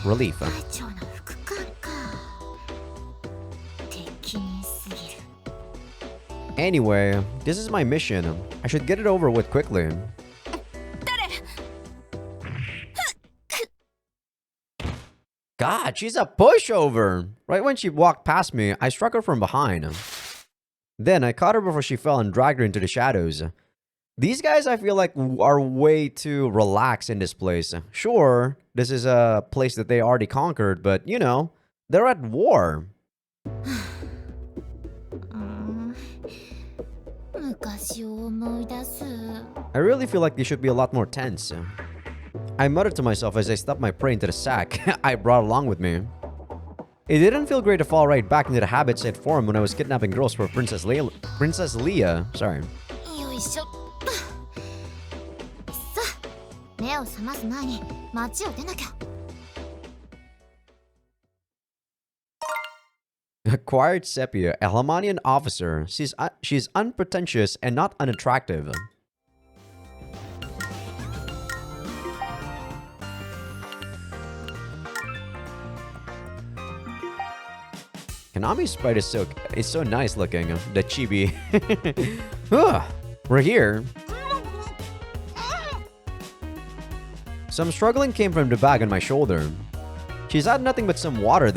Relief. 隊長の副官か。適任すぎる。 Anyway, this is my mission. I should get it over with quickly. 誰？ God, she's a pushover! Right when she walked past me, I struck her from behind. Then I caught her before she fell and dragged her into the shadows. These guys, I feel like, are way too relaxed in this place. Sure, this is a place that they already conquered, but, you know, they're at war. 昔を思い出す。 I really feel like they should be a lot more tense. I muttered to myself as I stuffed my prey into the sack I brought along with me. It didn't feel great to fall right back into the habits I'd formed when I was kidnapping girls for Princess Leia. Sorry. よいしょっと。さあ、目を覚ます前に街を出なきゃ。 Acquired Sepia, a Helmanian officer. She's unpretentious and not unattractive. Konami's sprite is so nice looking. The chibi. We're here. Some struggling came from the bag on my shoulder. She's had nothing but some water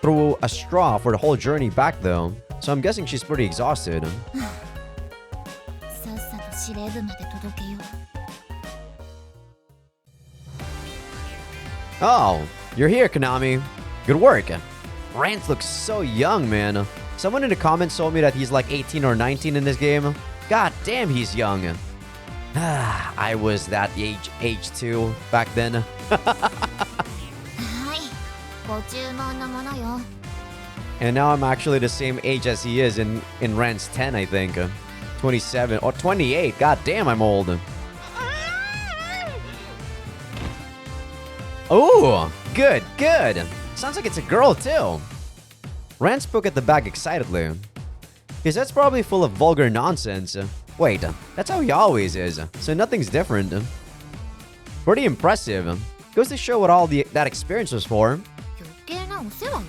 through a straw for the whole journey back though, so I'm guessing she's pretty exhausted. さっさと司令部まで届けよう。 Oh, you're here, Konami. Good work. Rance looks so young, man. Someone in the comments told me that he's like 18 or 19 in this game. God damn, he's young. I was that age too back then. はい、ご注文のものよ。 And now I'm actually the same age as he is in Rance 10, I think. 27 or 28. God damn, I'm old. Oh, good, good. Sounds like it's a girl too. Rance spoke at the bag excitedly. His head's probably full of vulgar nonsense. Wait, that's how he always is, so nothing's different. Pretty impressive. Goes to show what all that experience was for. 余計なお世話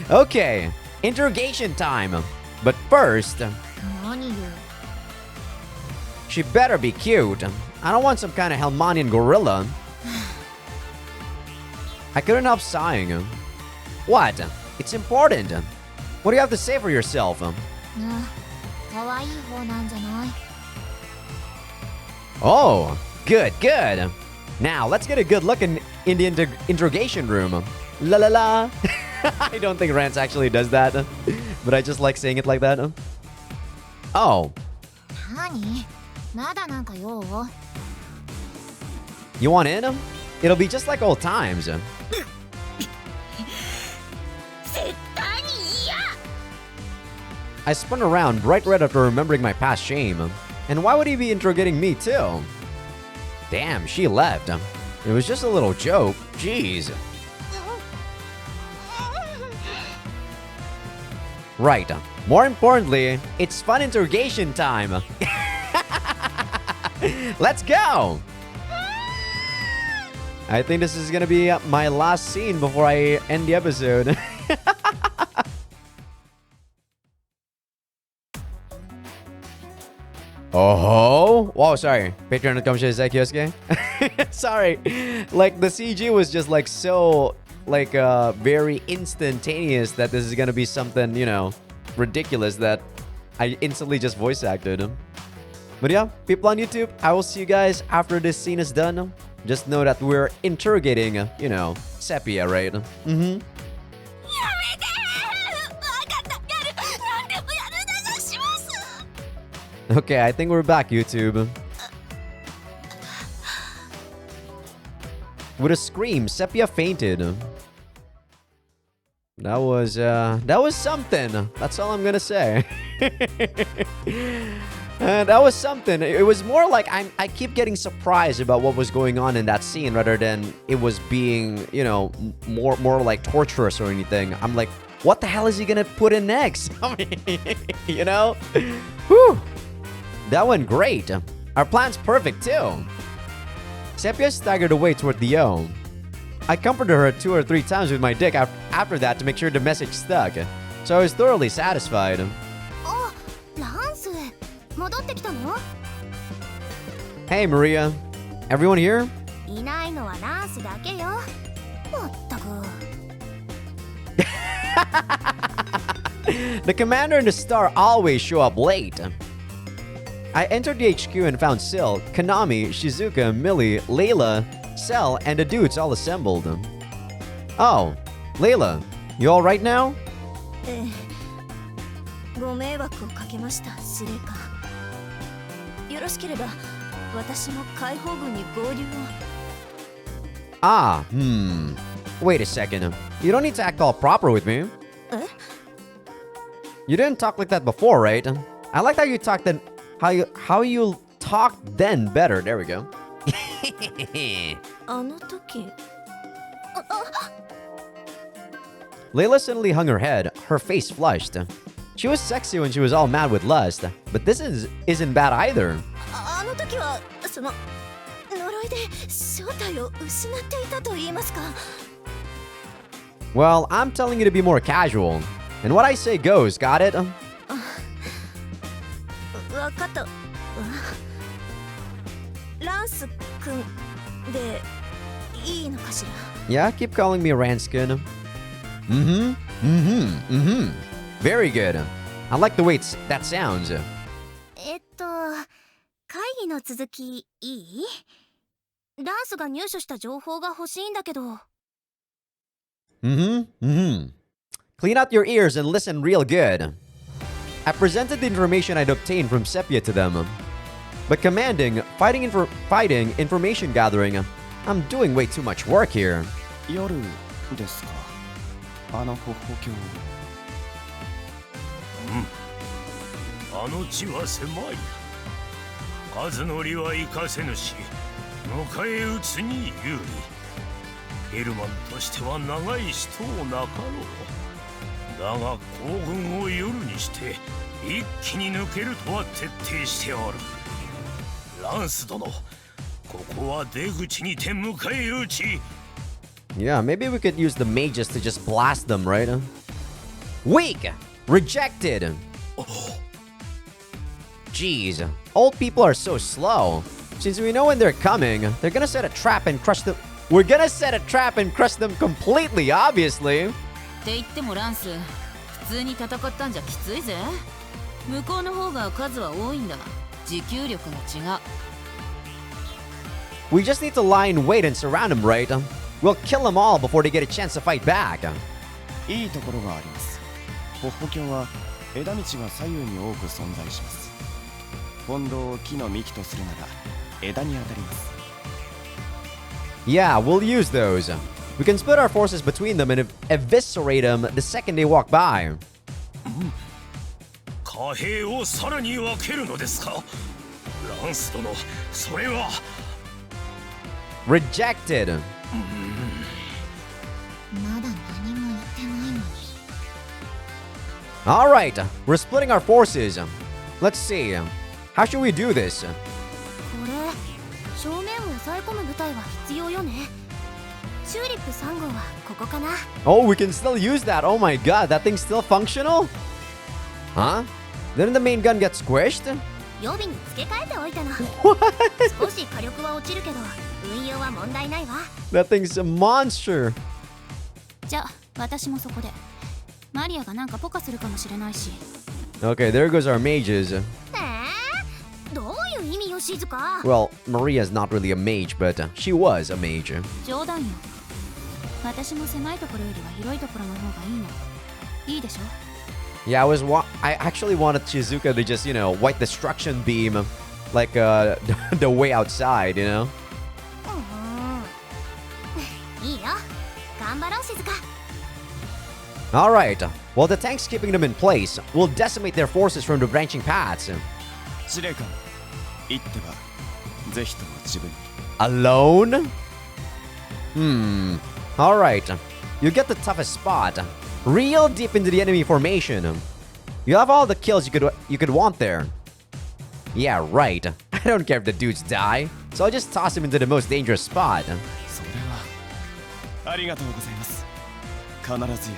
よ。 Okay, interrogation time. But first, 何よ。 she better be cute. I don't want some kind of Helmanian gorilla. I couldn't help sighing. What? It's important. What do you have to say for yourself? 可愛い方なんじゃない？ Oh, good, good. Now, let's get a good look in the interrogation room. La la la. I don't think Rance actually does that, but I just like saying it like that. Oh, 何？まだなんか用？ you want in? It'll be just like old times. 絶対に嫌！ I spun around right after remembering my past shame. And why would he be interrogating me too? Damn, she left. It was just a little joke. Jeez. Right. More importantly, it's fun interrogation time. Let's go! I think this is gonna be my last scene before I end the episode. Oh, whoa, sorry. Patreon comes to Azaikyousuke. Sorry. Like, the CG was just like so, like, very instantaneous that this is gonna be something, you know, ridiculous that I instantly just voice acted. But yeah, people on YouTube, I will see you guys after this scene is done. Just know that we're interrogating, you know, Sepia, right? Mm-hmm. Okay, I think we're back, YouTube. With a scream, Sepia fainted. That was something. That's all I'm gonna say. That was something. It was more like I keep getting surprised about what was going on in that scene rather than it was being, you know, more like torturous or anything. I'm like, what the hell is he gonna put in next? I mean, you know? Whew. That went great. Our plan's perfect too. Sepia staggered away toward the O. I comforted her 2 or 3 times with my dick after that to make sure the message stuck. So I was thoroughly satisfied. あ、ランス、戻ってきたの？ Hey Maria, everyone here? いないのはランスだけよ。まったく。The commander and the star always show up late. I entered the HQ and found Sill, Konami, Shizuka, Millie, Layla, Cell, and the dudes all assembled. Oh, Layla, you alright now? ご迷惑をかけました、司令官。よろしければ私も解放軍に合流を。Ah, Wait a second. You don't need to act all proper with me. You didn't talk like that before, right? I like how you talked then. How you talked then better. There we go. あの時。Layla suddenly hung her head, her face flushed. She was sexy when she was all mad with lust, but this isn't bad either. あの時はその呪いで正体を失っていたと言いますか。Well, I'm telling you to be more casual. And what I say goes, got it? わかった。ランス君でいいのかしら。Yeah, keep calling me Ranskin. Very good. I like the way that sounds. 会議の続きいい？ランスが入手した情報が欲しいんだけど。Clean out your ears and listen real good. I presented the information I'd obtained from Sepia to them. But commanding, fighting, information gathering, I'm doing way too much work here. 夜ですか。あの歩歩橋。あの地は狭い。数の利は生かせぬし、迎え撃つに有利。ヘルマンとしては長い死闘なかろう。だが行軍を夜にして一気に抜けるとは徹底しておる。ランス殿、ここは出口にて迎え撃ち。Yeah, maybe we could use the mages to just blast them, right? Weak! Rejected! Jeez, old people are so slow. Since we know when they're coming, they're gonna set a trap and crush them. We're gonna set a trap and crush them completely, obviously. って言ってもランス、普通に戦ったんじゃきついぜ。向こうの方が数は多いんだ。持久力が違う。We just need to lie in wait and surround them, right? We'll kill them all before they get a chance to fight back. いいところがあります。歩歩橋は枝道が左右に多く存在します。本堂を木の幹とするなら枝に当たります。Yeah, we'll use those. We can split our forces between them and eviscerate them the second they walk by. 貨幣をさらに分けるのですか？ランス殿、それは。Rejected. まだ何も言ってないのに。All right, we're splitting our forces. Let's see. How should we do this? これ正面を抑え込む部隊は必要よね。チューリップ3号はここかな。 Oh, we can still use that. Oh my god, that thing's still functional? Huh? Didn't the main gun get squished? 予備に付け替えておいたの。少し火力は落ちるけど運用は問題ないわ。 That thing's a monster. じゃあ私もそこで。マリアがなんかポカするかもしれないし。 Okay, there goes our mages. どういう意味よ、静か。 Well, Maria's not really a mage, but she was a mage. 冗談よ。私も狭いところよりは広いところの方がいいの。いいでしょ? Yeah, I actually wanted Shizuka to just, white destruction beam like the way outside, you know? いいよ。頑張ろう、静か。 Alright, while the tank's keeping them in place, we'll decimate their forces from the branching paths. 司令官、言ってばぜひとも自分に。 Alone? Alright, you get the toughest spot. Real deep into the enemy formation. You have all the kills you could want there. Yeah, right. I don't care if the dudes die, so I'll just toss him into the most dangerous spot. それはありがとうございます。必ずや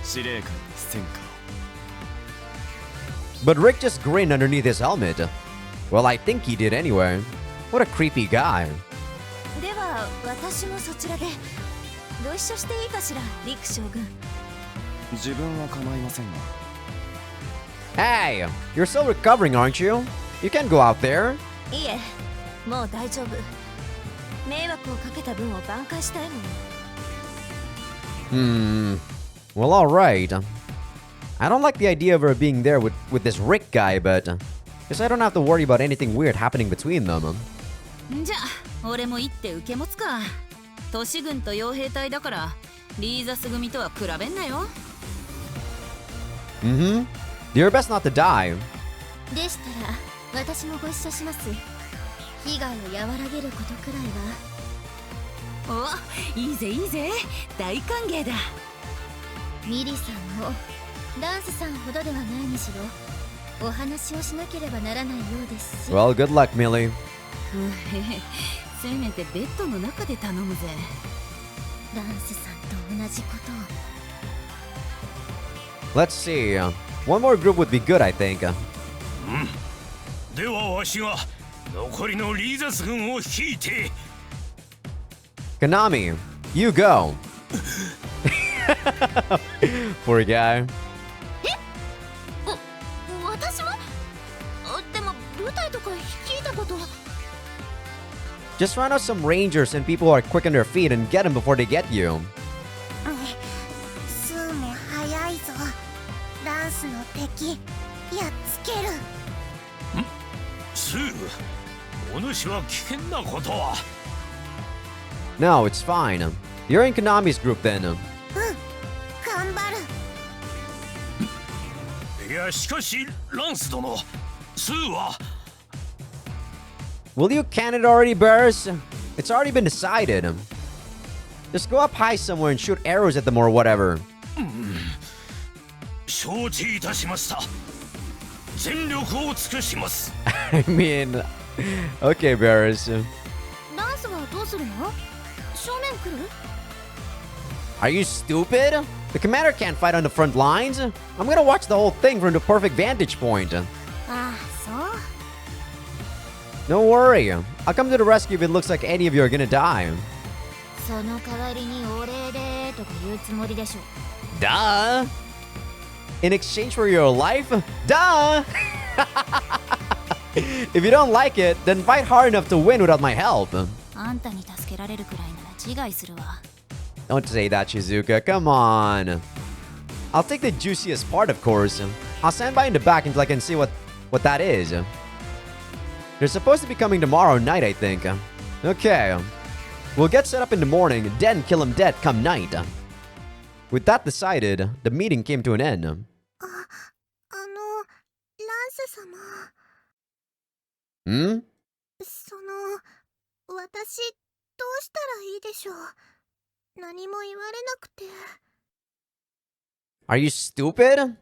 司令官に戦果を。 But Rick just grinned underneath his helmet. Well, I think he did anyway. What a creepy guy. では私もそちらでご一緒していいかしら、リック将軍。自分は構いませんが。Hey, you're still recovering, aren't you? You can go out there. いえ、もう大丈夫。迷惑をかけた分を挽回したいもの。Well, alright. I don't like the idea of her being there with this Rick guy, but guess I don't have to worry about anything weird happening between them. じゃあ俺も行って受け持つか。都市軍と傭兵隊だからリーザス組とは比べんなよ。Do your best not to die. でしたら私もご一緒します。被害を和らげることくらいは。お、いいぜいいぜ、大歓迎だ。ミリさんもランスさんほどではないにしろお話をしなければならないようですし。 Well, good luck, Millie. せめてベッドの中で頼むぜ。ランスさんと同じことを。 Let's see. One more group would be good, I think. ではわしが残りのリーザス軍を率いて。 Konami, you go. Poor guy. 私もでも部隊とか率いたことは。 Just run out some rangers and people who are quick on their feet and get them before they get you. スーも早いぞ。ランスの敵やっつける。スー、お主は危険なことは。 No, it's fine. You're in Konami's group then. 頑張る。いやしかしランス殿、スーは。 Will you can it already, Burrs? It's already been decided. Just go up high somewhere and shoot arrows at them or whatever. 承知いたしました。全力を尽くします。I mean, okay, Burrs. ランスはどうするの？正面来る？ Are you stupid? The commander can't fight on the front lines. I'm gonna watch the whole thing from the perfect vantage point. ああ、そう。 Don't worry. I'll come to the rescue if it looks like any of you are gonna die. その代わりにお礼でとか言うつもりでしょ。 Duh! In exchange for your life? Duh! If you don't like it, then fight hard enough to win without my help. あんたに助けられるくらいなら自害するわ。 Don't say that, Shizuka. Come on. I'll take the juiciest part, of course. I'll stand by in the back until I can see what that is. They're supposed to be coming tomorrow night, I think. Okay. We'll get set up in the morning, then kill him dead come night. With that decided, the meeting came to an end. ランス様。私どうしたらいいでしょう。何も言われなくて。 Are you stupid?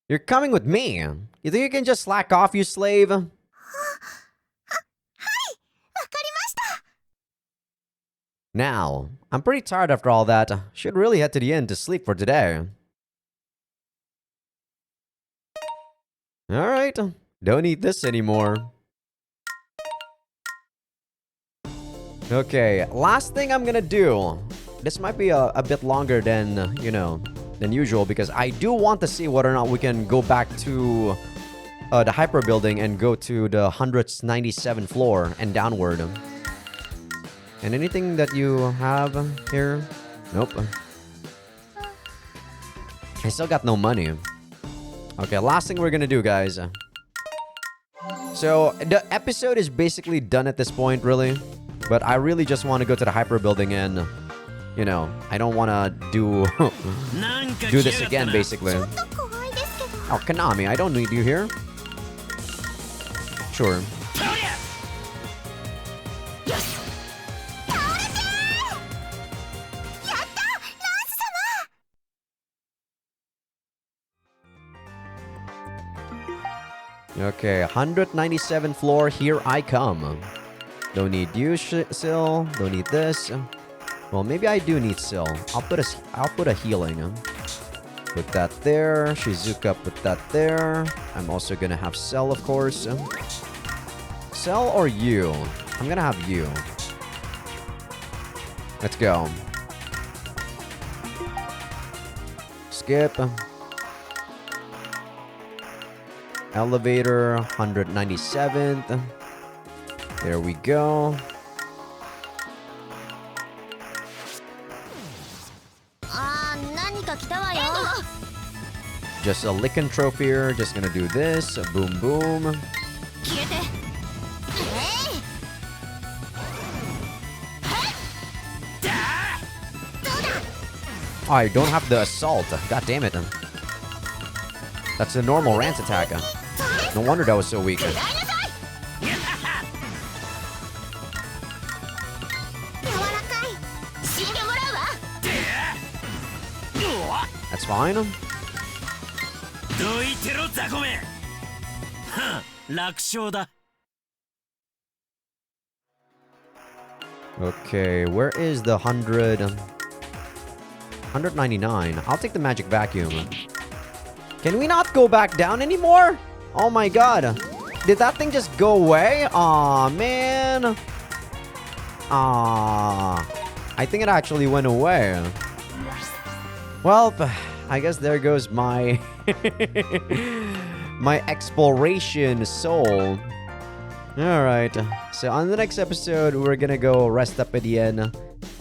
You're coming with me. You think you can just slack off, you slave? Now, I'm pretty tired after all that. Should really head to the inn to sleep for today. Alright, don't need this anymore. Okay, last thing I'm gonna do. This might be a bit longer than, than usual because I do want to see whether or not we can go back to the hyper building and go to the 197th floor and downward. And anything that you have here? Nope. I still got no money. Okay, last thing we're gonna do, guys. So, the episode is basically done at this point, really. But I really just want to go to the hyper building and, I don't want to do this again, basically. Oh, Konami, I don't need you here. Sure. Okay, 197th floor, here I come. Don't need you, Sill. Don't need this. Well, maybe I do need Sill. I'll put a healing. Put that there. Shizuka, put that there. I'm also gonna have Sill, of course. Sill or you? I'm gonna have you. Let's go. skip. Elevator, 197th. There we go. Just a lycanthrope here. Just gonna do this. Boom, boom. Oh, I don't have the assault. God damn it. That's a normal Rance attack. No wonder that was so weak. That's fine. Okay, where is the 199? I'll take the magic vacuum. Can we not go back down anymore? Oh my god. Did that thing just go away? Aw, man. Aw. I think it actually went away. Well, I guess there goes my my exploration soul. Alright, so on the next episode, we're gonna go rest up at the end.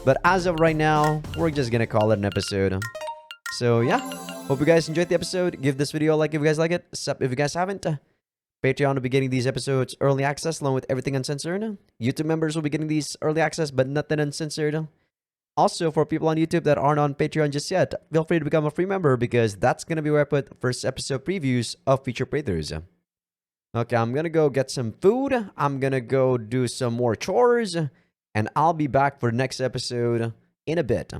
But as of right now, we're just gonna call it an episode. So yeah, hope you guys enjoyed the episode. Give this video a like if you guys like it. Sub if you guys haven't. Patreon will be getting these episodes early access along with everything uncensored. YouTube members will be getting these early access but nothing uncensored. Also, for people on YouTube that aren't on Patreon just yet, feel free to become a free member because that's gonna be where I put first episode previews of future playthroughs. Okay, I'm gonna go get some food. I'm gonna go do some more chores. And I'll be back for the next episode in a bit.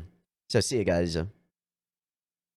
So see you guys.